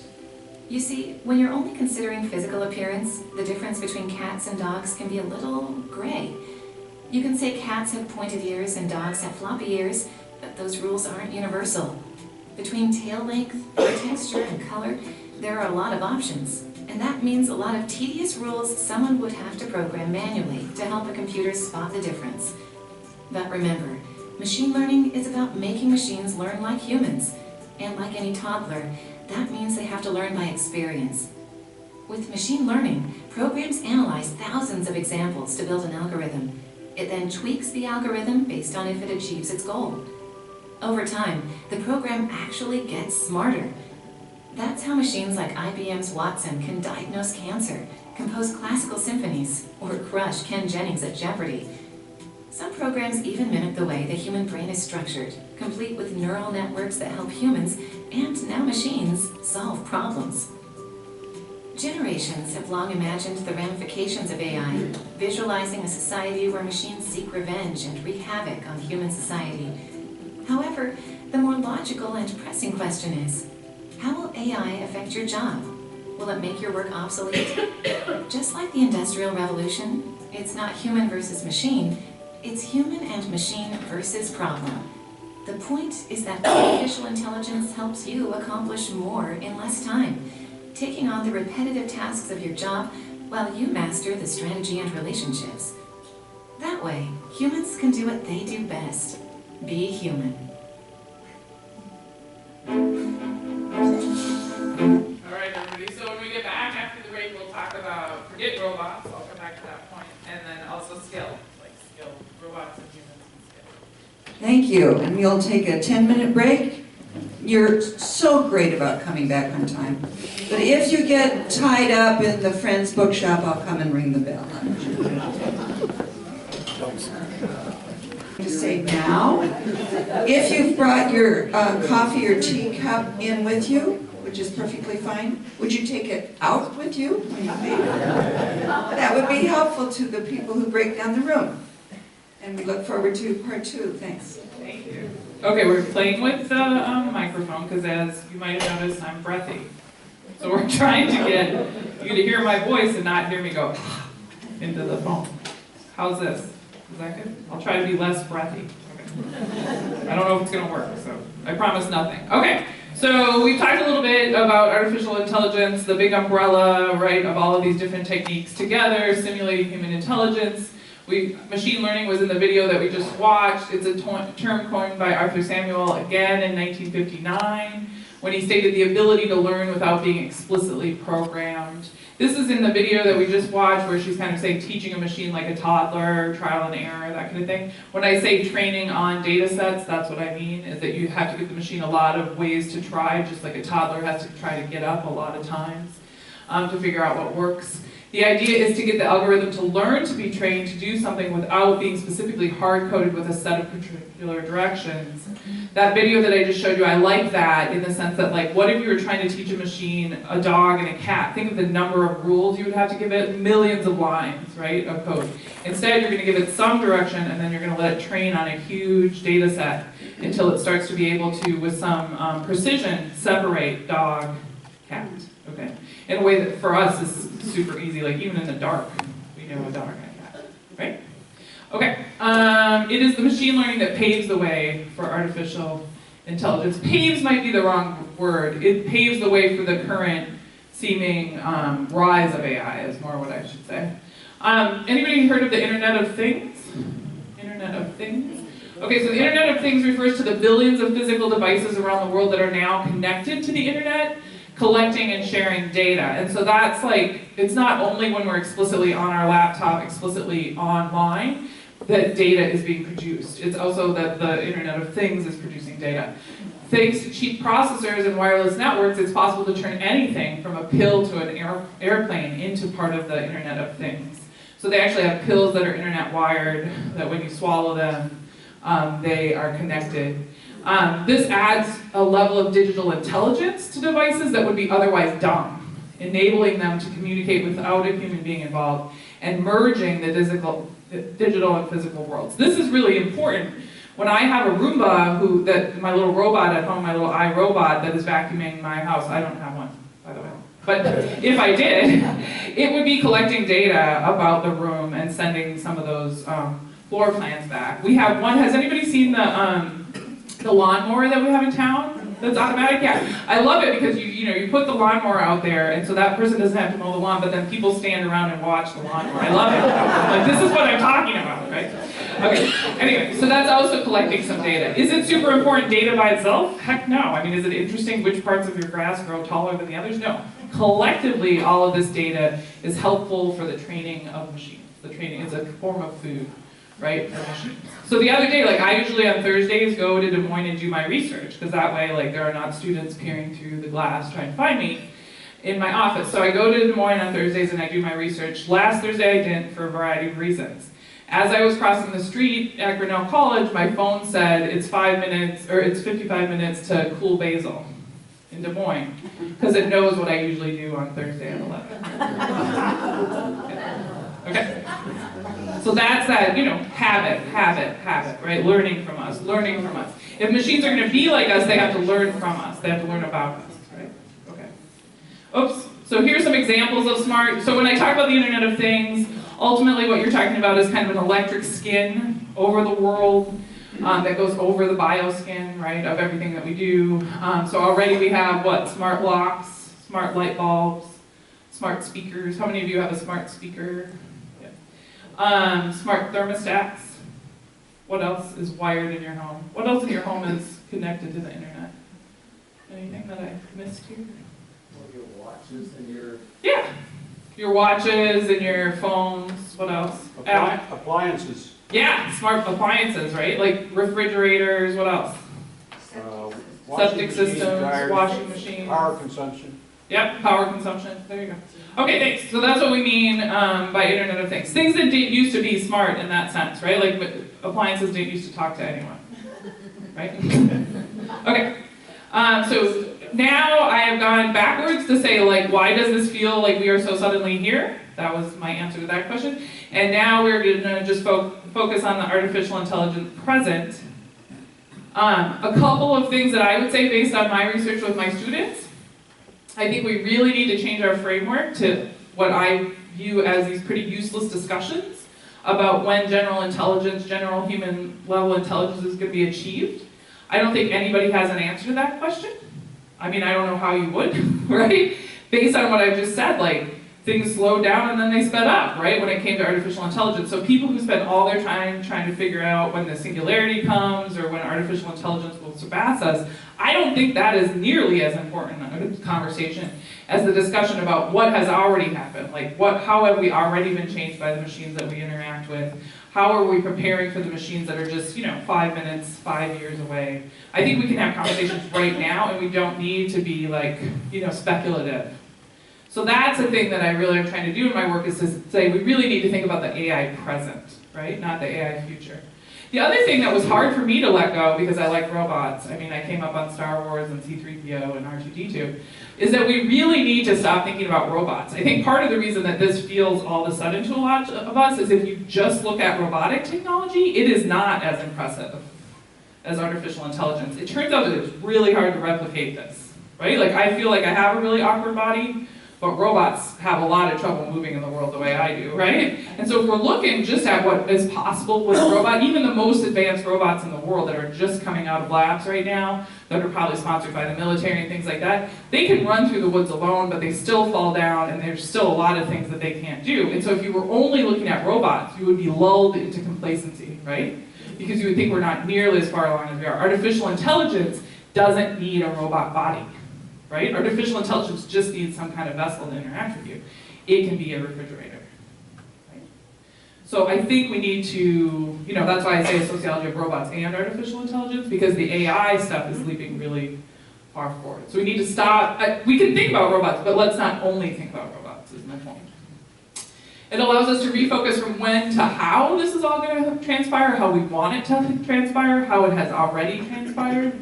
You see, when you're only considering physical appearance, the difference between cats and dogs can be a little gray. You can say cats have pointed ears and dogs have floppy ears, but those rules aren't universal. Between tail length, fur texture, and color, there are a lot of options. And that means a lot of tedious rules someone would have to program manually to help a computer spot the difference. But remember, machine learning is about making machines learn like humans. And like any toddler, that means they have to learn by experience. With machine learning, programs analyze thousands of examples to build an algorithm. It then tweaks the algorithm based on if it achieves its goal. Over time, the program actually gets smarter. That's how machines like IBM's Watson can diagnose cancer, compose classical symphonies, or crush Ken Jennings at Jeopardy! Some programs even mimic the way the human brain is structured, complete with neural networks that help humans, and now machines, solve problems. Generations have long imagined the ramifications of AI, visualizing a society where machines seek revenge and wreak havoc on human society. However, the more logical and pressing question is, how will AI affect your job? Will it make your work obsolete? Just like the Industrial Revolution, it's not human versus machine, it's human and machine versus problem. The point is that artificial intelligence helps you accomplish more in less time, taking on the repetitive tasks of your job while you master the strategy and relationships. That way, humans can do what they do best, be human. All right, everybody, so when we get back after the break, we'll talk about, forget robots, I'll come back to that point, and then also skill, like skill, robots and humans and skill. Thank you, and we'll take a 10-minute break. You're so great about coming back on time. But if you get tied up in the Friends bookshop, I'll come and ring the bell. To say now, if you've brought your coffee or tea cup in with you, which is perfectly fine, would you take it out with you when you leave? That would be helpful to the people who break down the room. And we look forward to part 2. Thanks. Thank you. Okay, we're playing with the microphone because, as you might have noticed, I'm breathy. So we're trying to get you to hear my voice and not hear me go into the phone. How's this? Is that good? I'll try to be less breathy. Okay. I don't know if it's going to work, so I promise nothing. Okay, so we've talked a little bit about artificial intelligence, the big umbrella, right, of all of these different techniques together, simulating human intelligence. Machine learning was in the video that we just watched. It's a term coined by Arthur Samuel again in 1959 when he stated the ability to learn without being explicitly programmed. This is in the video that we just watched where she's kind of saying teaching a machine like a toddler, trial and error, that kind of thing. When I say training on data sets, that's what I mean, is that you have to give the machine a lot of ways to try, just like a toddler has to try to get up a lot of times to figure out what works. The idea is to get the algorithm to learn to be trained to do something without being specifically hard-coded with a set of particular directions. That video that I just showed you, I like that in the sense that, like, what if you were trying to teach a machine, a dog and a cat? Think of the number of rules you would have to give it, millions of lines, right, of code. Instead, you're going to give it some direction, and then you're going to let it train on a huge data set until it starts to be able to, with some precision, separate dog, cat, okay? In a way that for us is super easy, like even in the dark, we know a dog and a cat, right? Okay, it is the machine learning that paves the way for artificial intelligence. Paves might be the wrong word. It paves the way for the current seeming rise of AI is more what I should say. Anybody heard of the Internet of Things? Internet of Things? Okay, so the Internet of Things refers to the billions of physical devices around the world that are now connected to the Internet, collecting and sharing data. And so that's like, it's not only when we're explicitly on our laptop, explicitly online, that data is being produced. It's also that the Internet of Things is producing data. Thanks to cheap processors and wireless networks, it's possible to turn anything from a pill to an airplane into part of the Internet of Things. So they actually have pills that are internet wired, that when you swallow them, they are connected. This adds a level of digital intelligence to devices that would be otherwise dumb, enabling them to communicate without a human being involved and merging the digital and physical worlds. This is really important. When I have a Roomba, my little robot at home, my little iRobot that is vacuuming my house, I don't have one, by the way. But if I did, it would be collecting data about the room and sending some of those floor plans back. We have one, has anybody seen the lawnmower that we have in town that's automatic? Yeah, I love it because you put the lawnmower out there, and so that person doesn't have to mow the lawn, but then people stand around and watch the lawnmower. I love it. Like, this is what I'm talking about, right? Okay, anyway, so that's also collecting some data. Is it super important data by itself? Heck no. I mean, is it interesting which parts of your grass grow taller than the others? No. Collectively, all of this data is helpful for the training of machines. The training is a form of food right, for machines. So the other day, like I usually on Thursdays go to Des Moines and do my research, because that way like there are not students peering through the glass trying to find me in my office. So I go to Des Moines on Thursdays and I do my research. Last Thursday I didn't for a variety of reasons. As I was crossing the street at Grinnell College, my phone said it's 55 minutes to Cool Basil in Des Moines, because it knows what I usually do on Thursday at 11. Okay? So that's that, habit, right? Learning from us. If machines are going to be like us, they have to learn from us. They have to learn about us, right? Okay. Oops. So here's some examples of smart. So when I talk about the Internet of Things, ultimately what you're talking about is kind of an electric skin over the world that goes over the bioskin, right, of everything that we do. So already we have what? Smart locks, smart light bulbs, smart speakers. How many of you have a smart speaker? Yeah. Smart thermostats. What else is wired in your home? What else in your home is connected to the internet? Anything that I missed here? Well, your watches and your... Yeah. Your watches and your phones. What else? Appliances. Yeah, smart appliances, right? Like refrigerators. What else? Septic systems, dryers, washing machines. Power consumption. Yep, power consumption. There you go. Okay, thanks. So that's what we mean by Internet of Things. Things that didn't used to be smart in that sense, right? Like appliances didn't used to talk to anyone, right? Okay. So now I have gone backwards to say, like, why does this feel like we are so suddenly here? That was my answer to that question. And now we're going to just focus on the artificial intelligence present. A couple of things that I would say based on my research with my students. I think we really need to change our framework to what I view as these pretty useless discussions about when general intelligence, general human level intelligence is going to be achieved. I don't think anybody has an answer to that question. I mean, I don't know how you would, right? Based on what I just said, like, things slowed down and then they sped up, right, when it came to artificial intelligence. So people who spend all their time trying to figure out when the singularity comes or when artificial intelligence will surpass us, I don't think that is nearly as important a conversation as the discussion about what has already happened. Like, how have we already been changed by the machines that we interact with? How are we preparing for the machines that are just, 5 minutes, 5 years away? I think we can have conversations right now and we don't need to be like, speculative. So that's the thing that I really am trying to do in my work, is to say we really need to think about the AI present, right? Not the AI future. The other thing that was hard for me to let go, because I like robots, I mean, I came up on Star Wars and C-3PO and R2-D2, is that we really need to stop thinking about robots. I think part of the reason that this feels all of a sudden to a lot of us is if you just look at robotic technology, it is not as impressive as artificial intelligence. It turns out that it's really hard to replicate this, right? Like, I feel like I have a really awkward body, but robots have a lot of trouble moving in the world the way I do, right? And so if we're looking just at what is possible with a robot, even the most advanced robots in the world that are just coming out of labs right now, that are probably sponsored by the military and things like that, they can run through the woods alone, but they still fall down, and there's still a lot of things that they can't do. And so if you were only looking at robots, you would be lulled into complacency, right? Because you would think we're not nearly as far along as we are. Artificial intelligence doesn't need a robot body. Right? Artificial intelligence just needs some kind of vessel to interact with you. It can be a refrigerator. Right? So I think we need to, that's why I say a sociology of robots and artificial intelligence, because the AI stuff is leaping really far forward. So we need to stop. We can think about robots, but let's not only think about robots, is my point. It allows us to refocus from when to how this is all going to transpire, how we want it to transpire, how it has already transpired.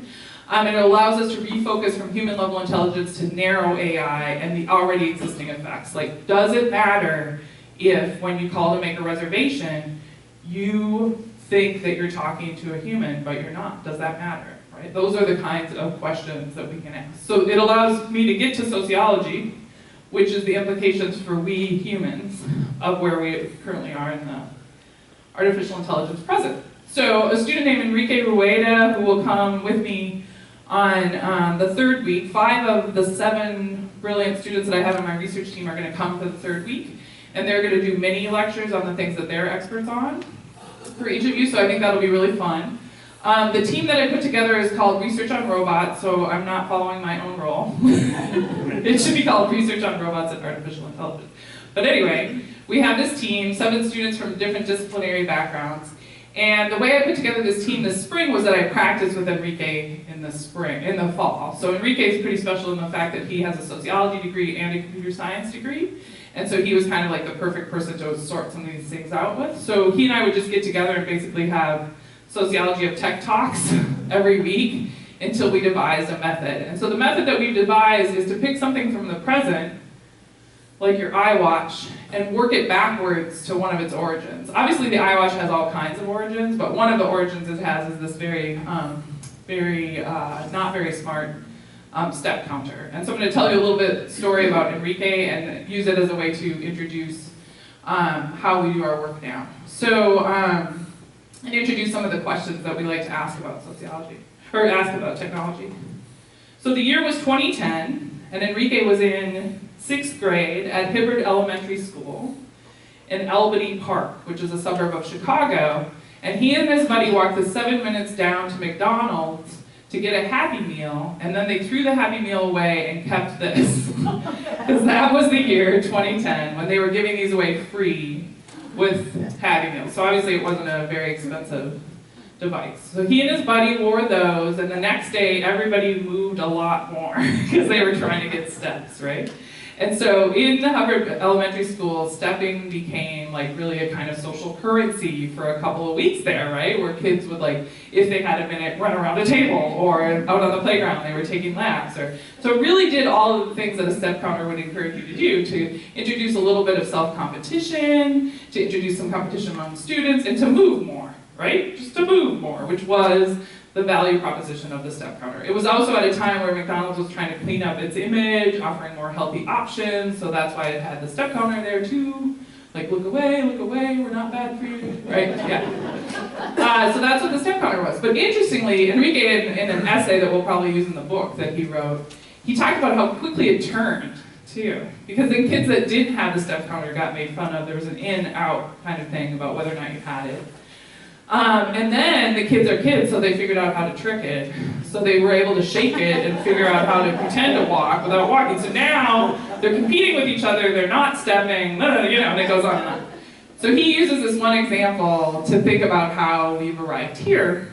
And it allows us to refocus from human level intelligence to narrow AI and the already existing effects. Like, does it matter if when you call to make a reservation, you think that you're talking to a human, but you're not? Does that matter, right? Those are the kinds of questions that we can ask. So it allows me to get to sociology, which is the implications for we humans of where we currently are in the artificial intelligence present. So a student named Enrique Rueda, who will come with me on the third week, 5 of the 7 brilliant students that I have in my research team are going to come for the third week, and they're going to do mini lectures on the things that they're experts on for each of you, so I think that'll be really fun. The team that I put together is called Research on Robots, so I'm not following my own role. It should be called Research on Robots and Artificial Intelligence. But anyway, we have this team, 7 students from different disciplinary backgrounds. And the way I put together this team this spring was that I practiced with Enrique in the fall. So Enrique is pretty special in the fact that he has a sociology degree and a computer science degree. And so he was kind of like the perfect person to sort some of these things out with. So he and I would just get together and basically have sociology of tech talks every week until we devised a method. And so the method that we've devised is to pick something from the present, like your iWatch, and work it backwards to one of its origins. Obviously the iWatch has all kinds of origins, but one of the origins it has is this very, not very smart step counter. And so I'm going to tell you a little bit story about Enrique and use it as a way to introduce how we do our work now. So, and introduce some of the questions that we like to ask about sociology, or ask about technology. So the year was 2010, and Enrique was in 6th grade at Hibbard Elementary School in Albany Park, which is a suburb of Chicago, and he and his buddy walked the 7 minutes down to McDonald's to get a Happy Meal, and then they threw the Happy Meal away and kept this. Because that was the year, 2010, when they were giving these away free with Happy Meals. So obviously it wasn't a very expensive device. So he and his buddy wore those, and the next day everybody moved a lot more because they were trying to get steps, right? And so in the Hubbard Elementary School, stepping became like really a kind of social currency for a couple of weeks there, right? Where kids would like, if they had a minute, run around a table or out on the playground, they were taking laps. So it really did all of the things that a step counter would encourage you to do, to introduce a little bit of self-competition, to introduce some competition among students, and to move more, right? Just to move more, which was the value proposition of the step counter. It was also at a time where McDonald's was trying to clean up its image, offering more healthy options, so that's why it had the step counter there too. Like, look away, we're not bad for you, right? Yeah. So that's what the step counter was. But interestingly, Enrique, in an essay that we'll probably use in the book that he wrote, he talked about how quickly it turned, too. Because the kids that didn't have the step counter got made fun of. There was an in-out kind of thing about whether or not you had it. And then the kids are kids, so they figured out how to trick it. So they were able to shake it and figure out how to pretend to walk without walking. So now they're competing with each other, they're not stepping, and it goes on and on. So he uses this one example to think about how we've arrived here.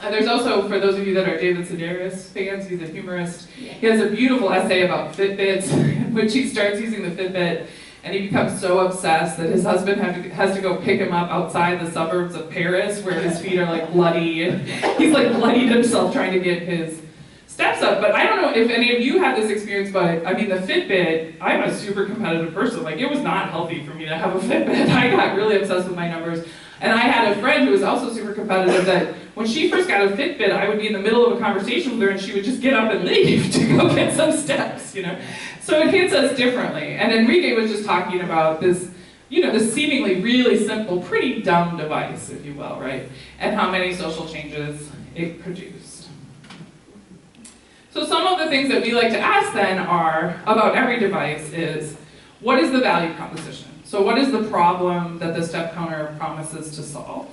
There's also, for those of you that are David Sedaris fans, he's a humorist. He has a beautiful essay about Fitbits, in which he starts using the Fitbit, and he becomes so obsessed that his husband has to go pick him up outside the suburbs of Paris, where his feet are like bloody, and he's like bloodied himself trying to get his steps up. But I don't know if any of you had this experience, but I mean the Fitbit, I'm a super competitive person. Like, it was not healthy for me to have a Fitbit. I got really obsessed with my numbers. And I had a friend who was also super competitive that when she first got a Fitbit, I would be in the middle of a conversation with her and she would just get up and leave to go get some steps, So it hits us differently. And Enrique was just talking about this, this seemingly really simple, pretty dumb device, if you will, right? And how many social changes it produced. So some of the things that we like to ask then are, about every device, is, what is the value proposition? So what is the problem that the step counter promises to solve?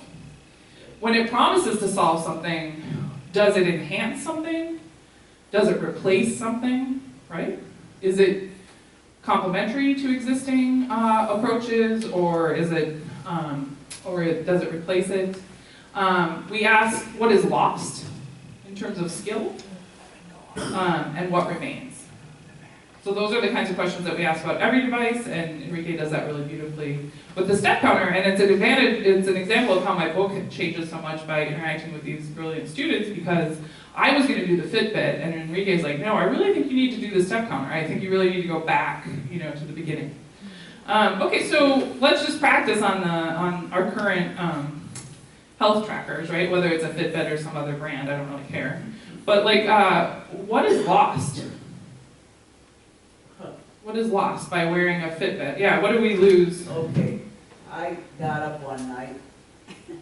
When it promises to solve something, does it enhance something? Does it replace something, right? Is it complementary to existing approaches, or is it, does it replace it? We ask, what is lost in terms of skill, and what remains? So those are the kinds of questions that we ask about every device, and Enrique does that really beautifully with the step counter. And it's an example of how my book changes so much by interacting with these brilliant students, because I was going to do the Fitbit, and Enrique's like, no, I really think you need to do the step counter. I think you really need to go back, to the beginning. Okay, so let's just practice on our current health trackers, right? Whether it's a Fitbit or some other brand, I don't really care. But what is lost? What is lost by wearing a Fitbit? Yeah, what do we lose? Okay, I got up one night,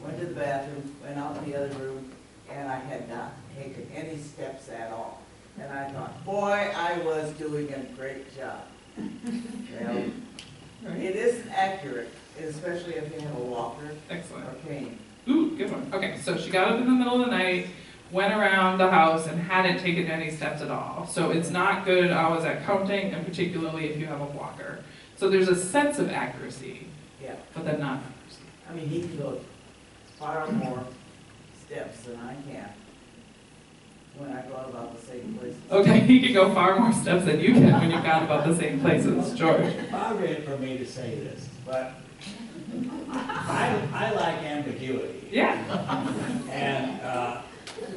went to the bathroom, went out in the other room, and I had not taken any steps at all. And I thought, boy, I was doing a great job. Well, it isn't accurate, especially if you have a walker. Excellent. Or cane. Ooh, good one. Okay, so she got up in the middle of the night, went around the house, and hadn't taken any steps at all. So it's not good always at counting, and particularly if you have a walker. So there's a sense of accuracy, Yeah. but then not. I mean, he can go far more steps than I can when I go about the same places. Okay, he can go far more steps than you can when you've gone about the same places. George. Bothering for me to say this, but I like ambiguity. Yeah. And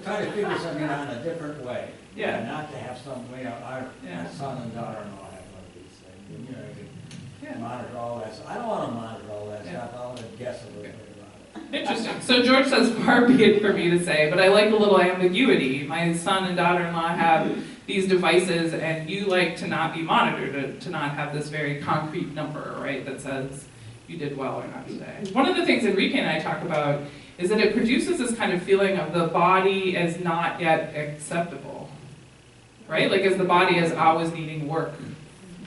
try to figure something out in a different way. Yeah. And not to have some, our son and daughter-in-law have one of these things. And, you can monitor all that. So I don't want to monitor all that stuff. I want to guess a little bit about it. Interesting. So George says far be it for me to say, but I like a little ambiguity. My son and daughter-in-law have these devices, and you like to not be monitored, to not have this very concrete number, right, that says you did well or not today. One of the things Enrique and I talk about is that it produces this kind of feeling of the body as not yet acceptable, right? Like as the body as always needing work,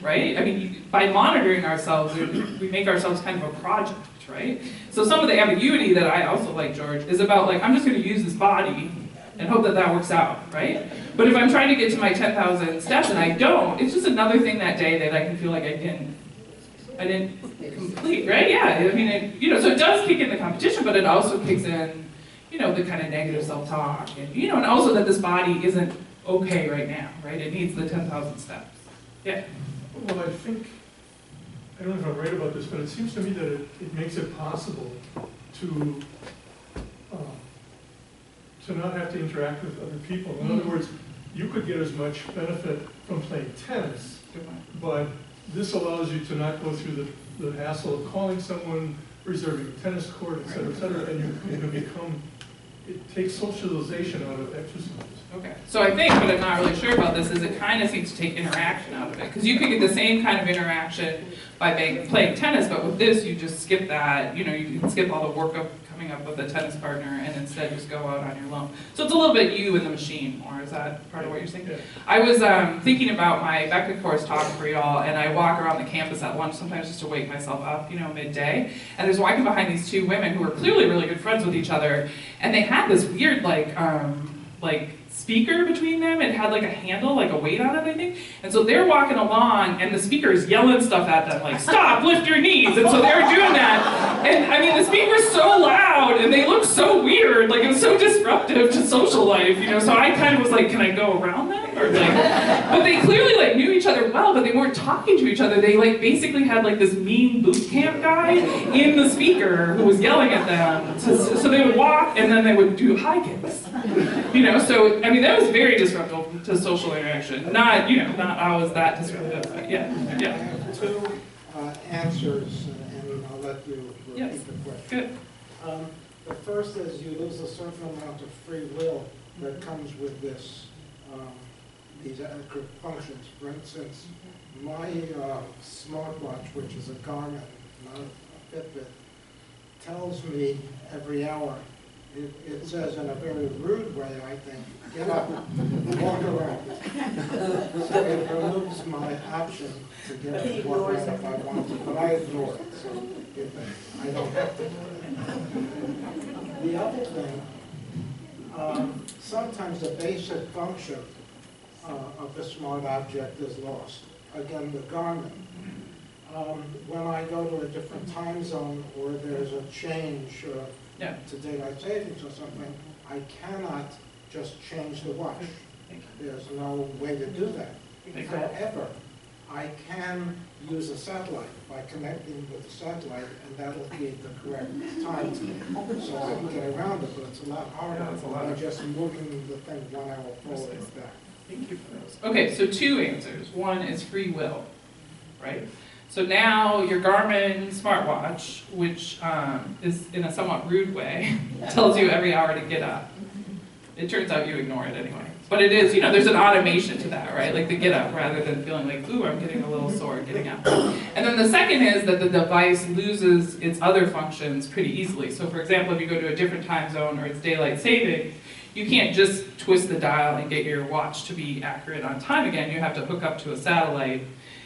right? I mean, by monitoring ourselves, we make ourselves kind of a project, right? So some of the ambiguity that I also like, George, is about like, I'm just gonna use this body and hope that that works out, right? But if I'm trying to get to my 10,000 steps and I don't, it's just another thing that day that I can feel like I didn't complete, right? Yeah, I mean, so it does kick in the competition, but it also kicks in, the kind of negative self-talk, and, and also that this body isn't okay right now, right? It needs the 10,000 steps. Yeah. Well, I think, I don't know if I'm right about this, but it seems to me that it makes it possible to not have to interact with other people. In other words, you could get as much benefit from playing tennis, but this allows you to not go through the hassle of calling someone, reserving a tennis court, et cetera, and you can become, it takes socialization out of exercise. Okay, so I think, but I'm not really sure about this, is it kind of seems to take interaction out of it. Because you could get the same kind of interaction by playing tennis, but with this, you just skip that. You can skip all the work of coming up with a tennis partner and instead just go out on your own. So it's a little bit you and the machine more. Is that part of what you're saying? Yeah. I was thinking about my Becca course talk for y'all, and I walk around the campus at lunch sometimes just to wake myself up, midday. And there's walking behind these two women who are clearly really good friends with each other, and they had this weird speaker between them. It had like a handle, like a weight on it, I think. And so they're walking along, and the speaker is yelling stuff at them, like, stop, lift your knees. And so they're doing that. And I mean, the speaker's so loud, and they look so weird, like it was so disruptive to social life, So I kind of was like, can I go around them? Or but they clearly knew each other well, but they weren't talking to each other. They basically had this mean boot camp guy in the speaker who was yelling at them. So they would walk, and then they would do high kicks. So I mean, that was very disruptive to social interaction. Not always that disruptive, but yeah. I have two answers, and I'll let you repeat the question. Good. The first is you lose a certain amount of free will that comes with this, these extra functions. For instance, my smartwatch, which is a Garmin, not a Fitbit, tells me every hour. It says in a very rude way, I think, get up, walk around. So it removes my option to get up and walk around if I want to, but I ignore it, so I don't have to. The other thing, sometimes the basic function of the smart object is lost. Again, the Garmin. When I go to a different time zone or there's a change to daylight savings or something, I cannot just change the watch. There's no way to do that. However, I can use a satellite by connecting with the satellite, and that'll feed the correct time to me. So I can get around it, but it's a lot harder by just moving the thing 1 hour forward or back. Thank you for those. Okay, so two answers. One is free will, right? So now your Garmin smartwatch, which is in a somewhat rude way, tells you every hour to get up. It turns out you ignore it anyway. But it is, there's an automation to that, right? Like the get up rather than feeling like, ooh, I'm getting a little sore getting up. And then the second is that the device loses its other functions pretty easily. So for example, if you go to a different time zone or it's daylight saving, you can't just twist the dial and get your watch to be accurate on time again. You have to hook up to a satellite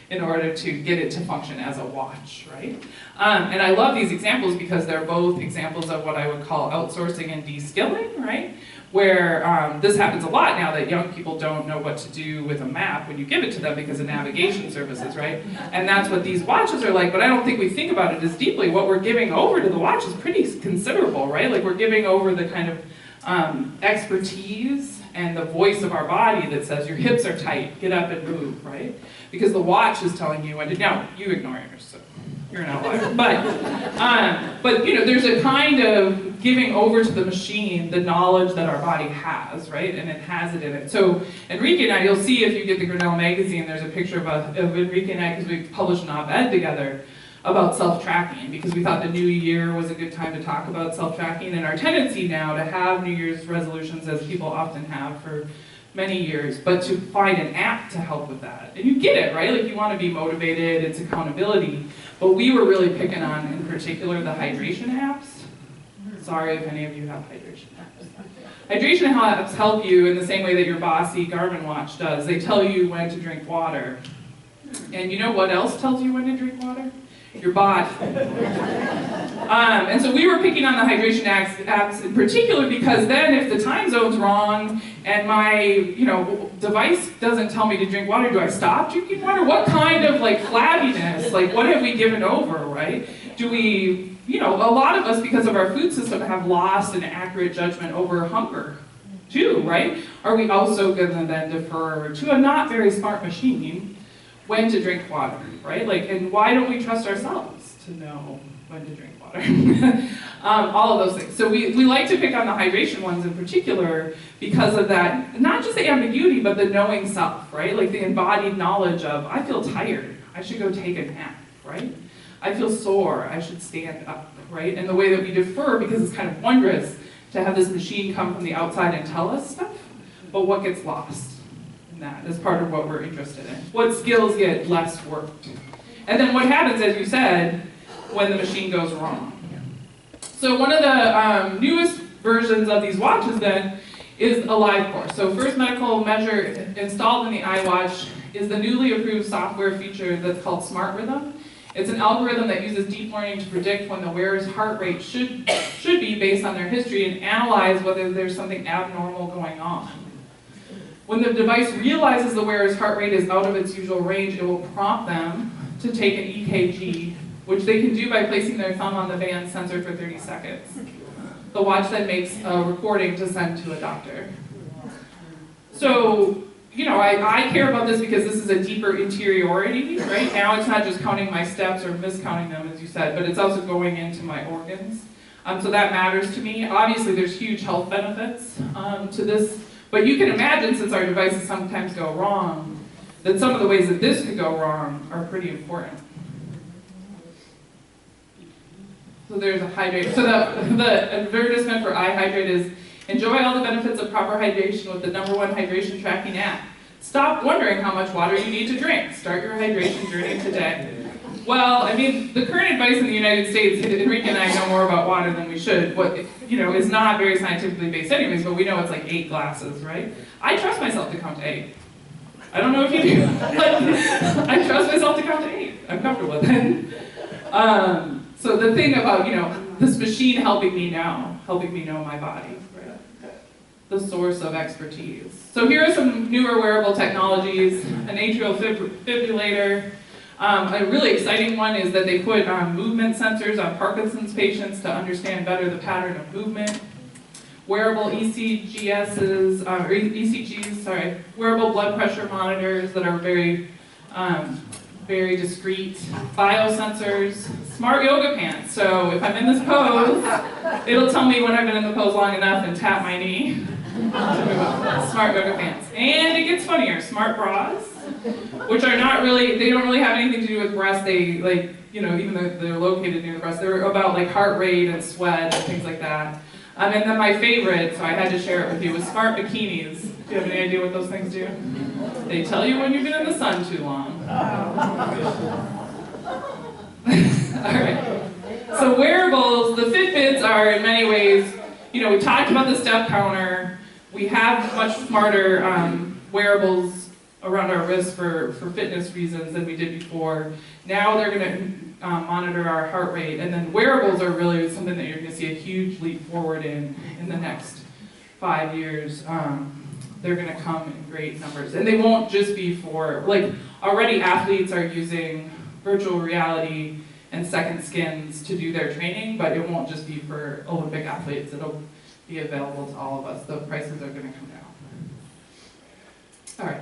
in order to get it to function as a watch, right? And I love these examples because they're both examples of what I would call outsourcing and de-skilling, right? where this happens a lot now that young people don't know what to do with a map when you give it to them because of navigation services, right? And that's what these watches are like, but I don't think we think about it as deeply. What we're giving over to the watch is pretty considerable, right? Like we're giving over the kind of expertise and the voice of our body that says your hips are tight, get up and move, right? Because the watch is telling you when to, no, you ignore yours, so you're an outlier. But you know, there's a kind of giving over to the machine the knowledge that our body has, right? And it has it in it. So Enrique and I, you'll see if you get the Grinnell magazine, there's a picture of Enrique and I, because we published an op-ed together about self-tracking, because we thought the new year was a good time to talk about self-tracking, and our tendency now to have New Year's resolutions, as people often have for many years, but to find an app to help with that. And you get it, right? Like you want to be motivated, it's accountability. But we were really picking on, in particular, the hydration apps. Sorry if any of you have hydration apps. Hydration apps help you in the same way that your bossy Garmin watch does. They tell you when to drink water. And you know what else tells you when to drink water? Your body. And so we were picking on the hydration apps in particular because then if the time zone's wrong and my device doesn't tell me to drink water, do I stop drinking water? What kind of like flabbiness, like what have we given over, right? Do we, a lot of us because of our food system have lost an accurate judgment over hunger too, right? Are we also going to then defer to a not very smart machine when to drink water, right? Like, and why don't we trust ourselves to know when to drink water? All of those things. So we like to pick on the hydration ones in particular because of that, not just the ambiguity, but the knowing self, right? Like the embodied knowledge of, I feel tired, I should go take a nap, right? I feel sore, I should stand up, right? And the way that we defer, because it's kind of wondrous to have this machine come from the outside and tell us stuff, but what gets lost? That is part of what we're interested in. What skills get less worked? And then what happens, as you said, when the machine goes wrong? So one of the newest versions of these watches then is a live course. So first medical measure installed in the iWatch is the newly approved software feature that's called Smart Rhythm. It's an algorithm that uses deep learning to predict when the wearer's heart rate should be based on their history and analyze whether there's something abnormal going on. When the device realizes the wearer's heart rate is out of its usual range, it will prompt them to take an EKG, which they can do by placing their thumb on the band sensor for 30 seconds. The watch then makes a recording to send to a doctor. So, I care about this because this is a deeper interiority, right? Now it's not just counting my steps or miscounting them, as you said, but it's also going into my organs. So that matters to me. Obviously, there's huge health benefits to this. But you can imagine, since our devices sometimes go wrong, that some of the ways that this could go wrong are pretty important. So there's a hydrate. So the advertisement for iHydrate is, enjoy all the benefits of proper hydration with the #1 hydration tracking app. Stop wondering how much water you need to drink. Start your hydration journey today. Well, I mean, the current advice in the United States, Enrique and I know more about water than we should, is not very scientifically based anyways, but we know it's like 8 glasses, right? I trust myself to count to 8. I don't know if you do. I trust myself to count to 8. I'm comfortable with it. So the thing about, this machine helping me know my body, right? The source of expertise. So here are some newer wearable technologies, an atrial defibrillator. A really exciting one is that they put movement sensors on Parkinson's patients to understand better the pattern of movement. Wearable ECGs, wearable blood pressure monitors that are very, very discreet. Biosensors, smart yoga pants. So if I'm in this pose, it'll tell me when I've been in the pose long enough and tap my knee. Smart yoga pants. And it gets funnier, smart bras, which are not really, they don't really have anything to do with breasts. They even though they're located near the breast, they're about like heart rate and sweat and things like that. And then my favorite, so I had to share it with you, was smart bikinis. Do you have any idea what those things do? They tell you when you've been in the sun too long. All right. So wearables, the Fitbits are in many ways, we talked about the step counter. We have much smarter wearables around our wrists for fitness reasons than we did before. Now they're going to monitor our heart rate, and then wearables are really something that you're going to see a huge leap forward in the next 5 years, they're going to come in great numbers. And they won't just be for, like, already athletes are using virtual reality and second skins to do their training, but it won't just be for Olympic athletes. It'll be available to all of us. The prices are going to come down. All right.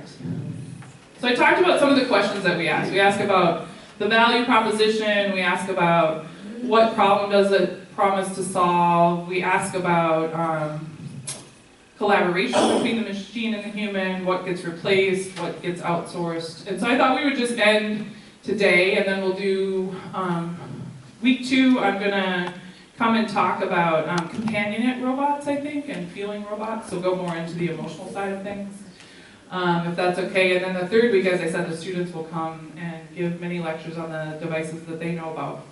So I talked about some of the questions that we asked. We asked about the value proposition. We asked about what problem does it promise to solve. We asked about collaboration between the machine and the human, what gets replaced, what gets outsourced. And so I thought we would just end today, and then we'll do week 2. I'm gonna come and talk about companionate robots, I think, and feeling robots, so go more into the emotional side of things, if that's okay. And then the 3rd week, as I said, the students will come and give many lectures on the devices that they know about.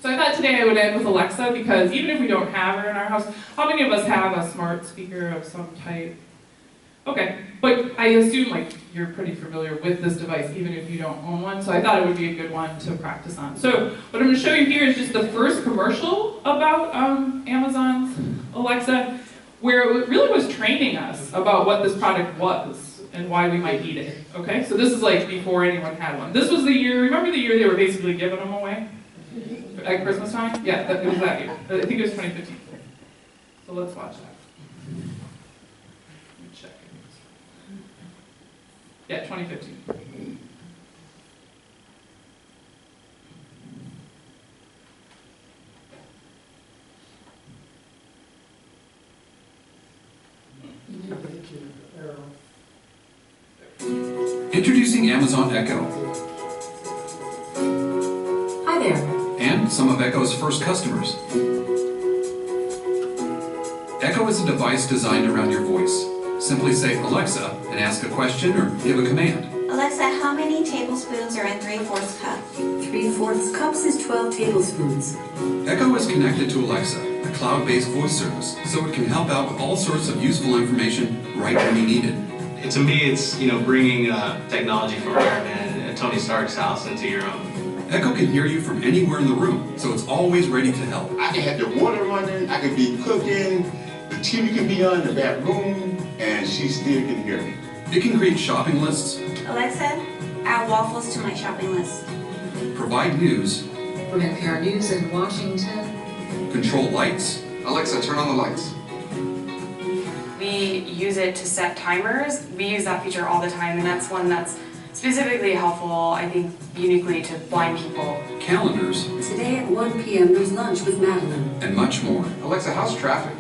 So I thought today I would end with Alexa, because even if we don't have her in our house, how many of us have a smart speaker of some type? Okay, but I assume like you're pretty familiar with this device, even if you don't own one, so I thought it would be a good one to practice on. So what I'm going to show you here is just the first commercial about Amazon's Alexa, where it really was training us about what this product was and why we might need it. Okay, so this is like before anyone had one. This was the year, remember the year they were basically giving them away? At Christmas time? Yeah, it was that year. I think it was 2015. So let's watch that. Let me check. Yeah, 2015. Introducing Amazon Echo. Hi there. And some of Echo's first customers. Echo is a device designed around your voice. Simply say Alexa and ask a question or give a command. Alexa, how many tablespoons are in 3/4 cup? 3/4 cups is 12 tablespoons. Echo is connected to Alexa, a cloud-based voice service, so it can help out with all sorts of useful information right when you need it. To me, it's bringing technology from Iron Man and Tony Stark's house into your own. Echo can hear you from anywhere in the room, so it's always ready to help. I can have the water running, I could be cooking, the TV can be on in the back room, and she still can hear me. It can create shopping lists. Alexa, add waffles to my shopping list. Provide news. From NPR News in Washington. Control lights. Alexa, turn on the lights. We use it to set timers. We use that feature all the time, and that's one that's specifically helpful, I think, uniquely to blind people. Calendars. Today at 1 p.m. there's lunch with Madeline. And much more. Alexa, how's traffic?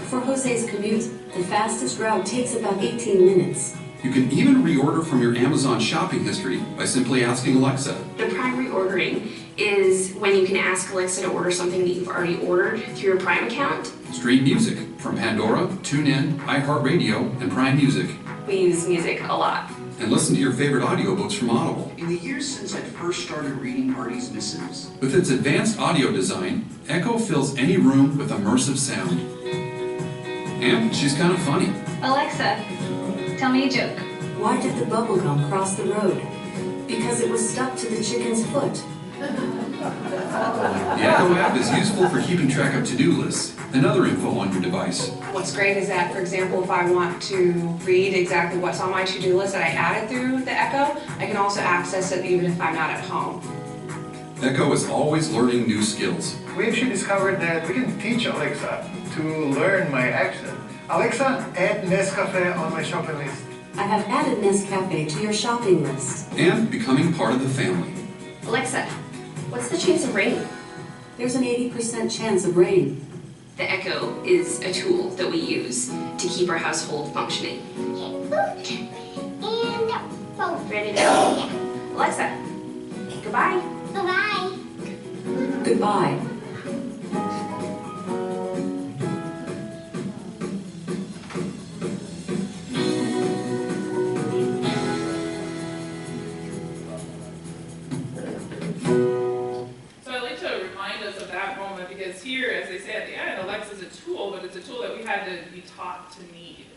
For Jose's commute, the fastest route takes about 18 minutes. You can even reorder from your Amazon shopping history by simply asking Alexa. The Prime reordering is when you can ask Alexa to order something that you've already ordered through your Prime account. Stream music from Pandora, TuneIn, iHeartRadio, and Prime Music. We use music a lot. And listen to your favorite audiobooks from Audible. In the years since I first started reading Artie's missives. With its advanced audio design, Echo fills any room with immersive sound. And she's kind of funny. Alexa, tell me a joke. Why did the bubblegum cross the road? Because it was stuck to the chicken's foot. The Echo app is useful for keeping track of to-do lists and other info on your device. What's great is that, for example, if I want to read exactly what's on my to-do list that I added through the Echo, I can also access it even if I'm not at home. Echo is always learning new skills. We actually discovered that we can teach Alexa to learn my action. Alexa, add Nescafe on my shopping list. I have added Nescafe to your shopping list. And becoming part of the family. Alexa, what's the chance of rain? There's an 80% chance of rain. The Echo is a tool that we use to keep our household functioning. Ready to go? Alexa, goodbye. Bye-bye. Goodbye. Because here, as they say at the end, Alexa's a tool, but it's a tool that we had to be taught to need,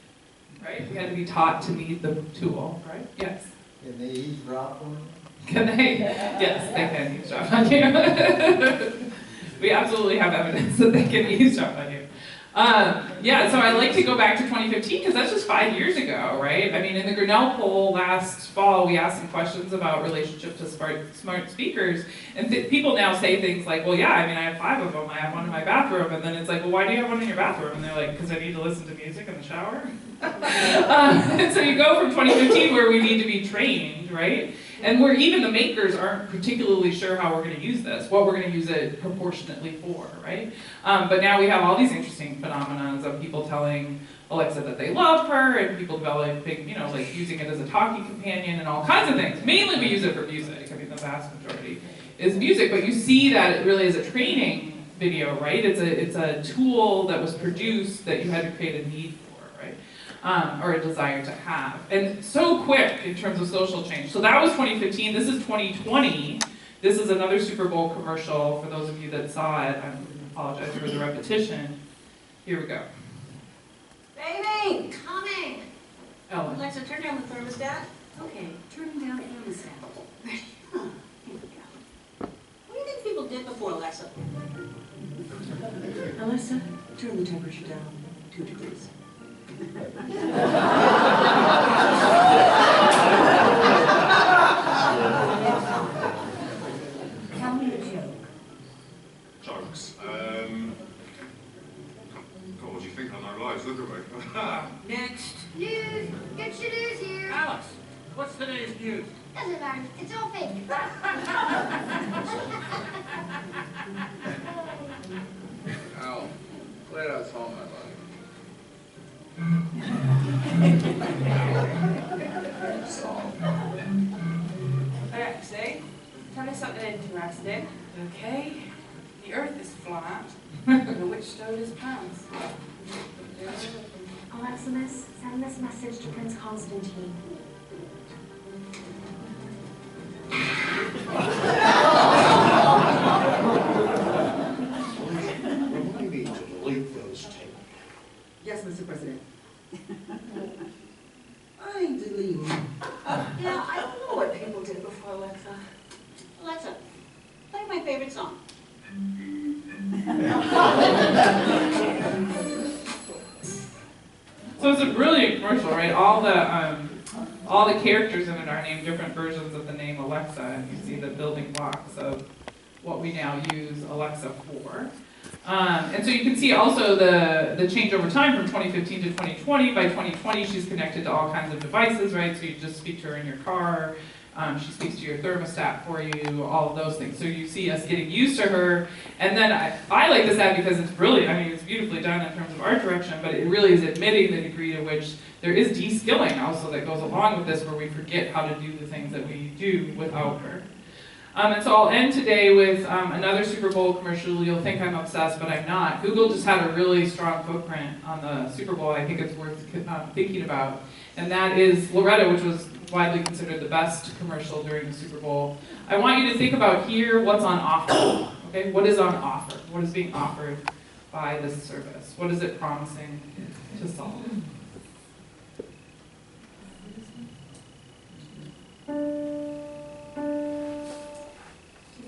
right? We had to be taught to need the tool, right? Yes? Can they eavesdrop on you? Can they? Yes, they can eavesdrop on you. We absolutely have evidence that they can eavesdrop on you. Yeah, so I like to go back to 2015 because that's just 5 years ago, right? I mean, in the Grinnell poll last fall, we asked some questions about relationship to smart speakers, and people now say things like, well, yeah, I mean, I have 5 of them. I have one in my bathroom, and then it's like, well, why do you have one in your bathroom? And they're like, because I need to listen to music in the shower. And so you go from 2015 where we need to be trained, right? And where even the makers aren't particularly sure how we're going to use this, what we're going to use it proportionately for, right? But now we have all these interesting phenomena of people telling Alexa that they love her, and people developing, you know, like using it as a talking companion and all kinds of things. Mainly we use it for music. I mean, the vast majority is music, but you see that it really is a training video, right? It's a tool that was produced that you had to create a need for, right? Or a desire to have. And so quick in terms of social change. So that was 2015, this is 2020. This is another Super Bowl commercial for those of you that saw it. I apologize for the repetition. Here we go. Baby, coming. Ellen. Alexa, turn down the thermostat. Okay, turn down the thermostat. Huh, here we go. What do you think people did before Alexa? Alexa, turn the temperature down 2 degrees. Tell me a joke. Jokes. God, what do you think on our lives? Look at me. Next. News! Get your news here! Alex, what's today's news? Doesn't matter, it's all fake. Al, play that song I like. Alright, so, tell me something interesting. Okay, the earth is flat, and which stone is pants? Aleximus, send this message to Prince Constantine. Remind me to delete those tapes. Yes, Mr. President. I ain't deleting. Yeah, I don't know what people did before Alexa. Alexa, play my favorite song. So it's a brilliant commercial, right? All the characters in it are named different versions of the name Alexa, and you see the building blocks of what we now use Alexa for. And so you can see also the change over time from 2015 to 2020. By 2020, she's connected to all kinds of devices, right? So you just speak to her in your car. She speaks to your thermostat for you, all of those things. So you see us getting used to her. And then I like this ad because it's brilliant. I mean, it's beautifully done in terms of art direction, but it really is admitting the degree to which there is de-skilling also that goes along with this, where we forget how to do the things that we do without her. And so I'll end today with another Super Bowl commercial. You'll think I'm obsessed, but I'm not. Google just had a really strong footprint on the Super Bowl I think it's worth thinking about. And that is Loretta, which was widely considered the best commercial during the Super Bowl. I want you to think about here what's on offer. Okay, what is on offer? What is being offered by this service? What is it promising to solve?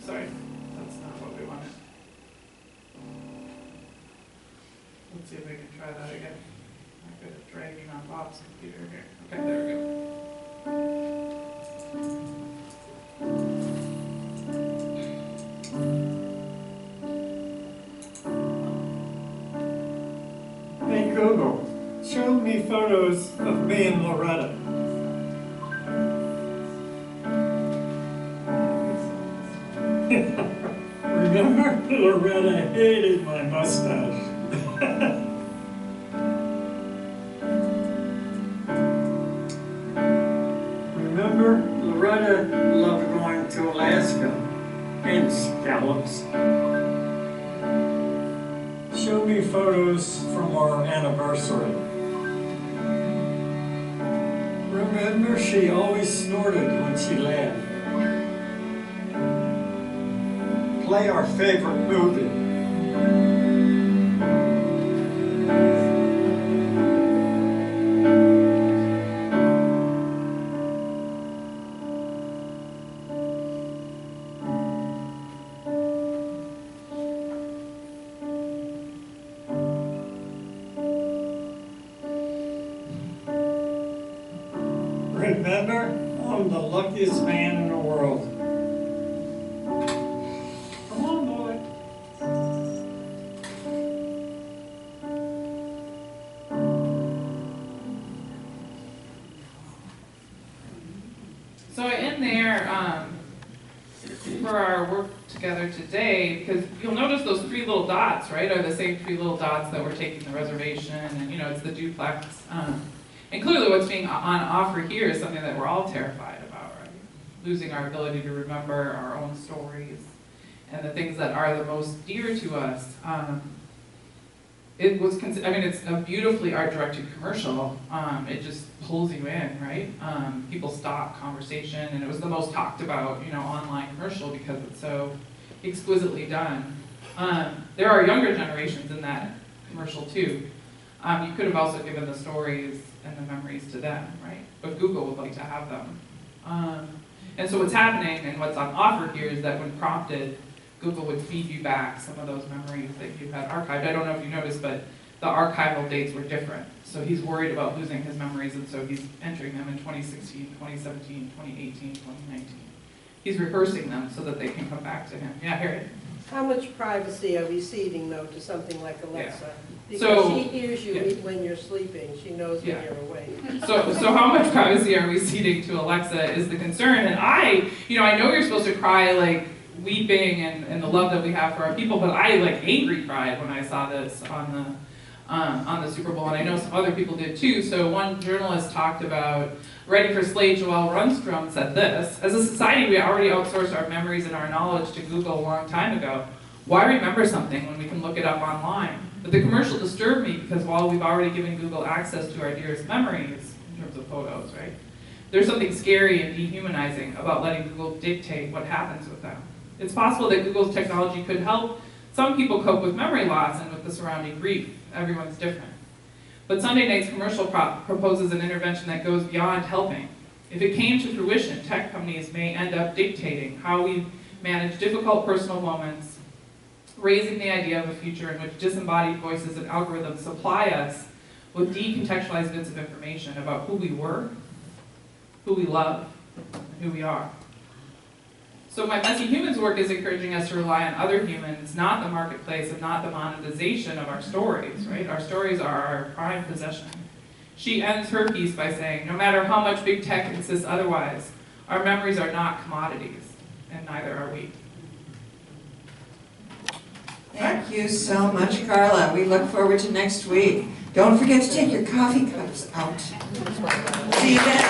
Sorry, that's not what we wanted. Let's see if we can try that again. I'm good at dragging on Bob's computer here. Okay, there we go. Hey Google, show me photos of me and Loretta. Remember, Loretta hated my mustache. Remember, Loretta loved going to Alaska and scallops. Show me photos from our anniversary. Remember, she always snorted when she laughed. Play our favorite movie. remember, I'm the luckiest man in the world. Come on, boy. So I end there for our work together today, because you'll notice those 3 little dots, right, are the same 3 little dots that we're taking the reservation, and it's the duplex. And clearly what's being on offer here is something that we're all terrified about, right? Losing our ability to remember our own stories and the things that are the most dear to us. It's a beautifully art-directed commercial. It just pulls you in, right? People stop conversation, and it was the most talked about, online commercial because it's so exquisitely done. There are younger generations in that commercial too. You could have also given the stories and the memories to them, right? But Google would like to have them. And so what's happening and what's on offer here is that when prompted, Google would feed you back some of those memories that you had archived. I don't know if you noticed, but the archival dates were different. So he's worried about losing his memories, and so he's entering them in 2016, 2017, 2018, 2019. He's rehearsing them so that they can come back to him. Yeah, Harriet? How much privacy are we ceding, though, to something like Alexa? Yeah. Because she hears you when you're sleeping. She knows when you're awake. So how much privacy are we ceding to Alexa is the concern. And I know you're supposed to cry like weeping and the love that we have for our people, but I angry cried when I saw this on the Super Bowl, and I know some other people did too. So one journalist talked about, Ready for Slate, Joelle Rundstrom said this: as a society, we already outsourced our memories and our knowledge to Google a long time ago. Why remember something when we can look it up online? But the commercial disturbed me because while we've already given Google access to our dearest memories, in terms of photos, right, there's something scary and dehumanizing about letting Google dictate what happens with them. It's possible that Google's technology could help some people cope with memory loss and with the surrounding grief. Everyone's different. But Sunday night's commercial proposes an intervention that goes beyond helping. If it came to fruition, tech companies may end up dictating how we manage difficult personal moments, raising the idea of a future in which disembodied voices and algorithms supply us with decontextualized bits of information about who we were, who we love, and who we are. So my Messy Humans work is encouraging us to rely on other humans, not the marketplace and not the monetization of our stories, right? Our stories are our prime possession. She ends her piece by saying, no matter how much big tech insists otherwise, our memories are not commodities, and neither are we. Thank you so much, Karla. We look forward to next week. Don't forget to take your coffee cups out. See you then.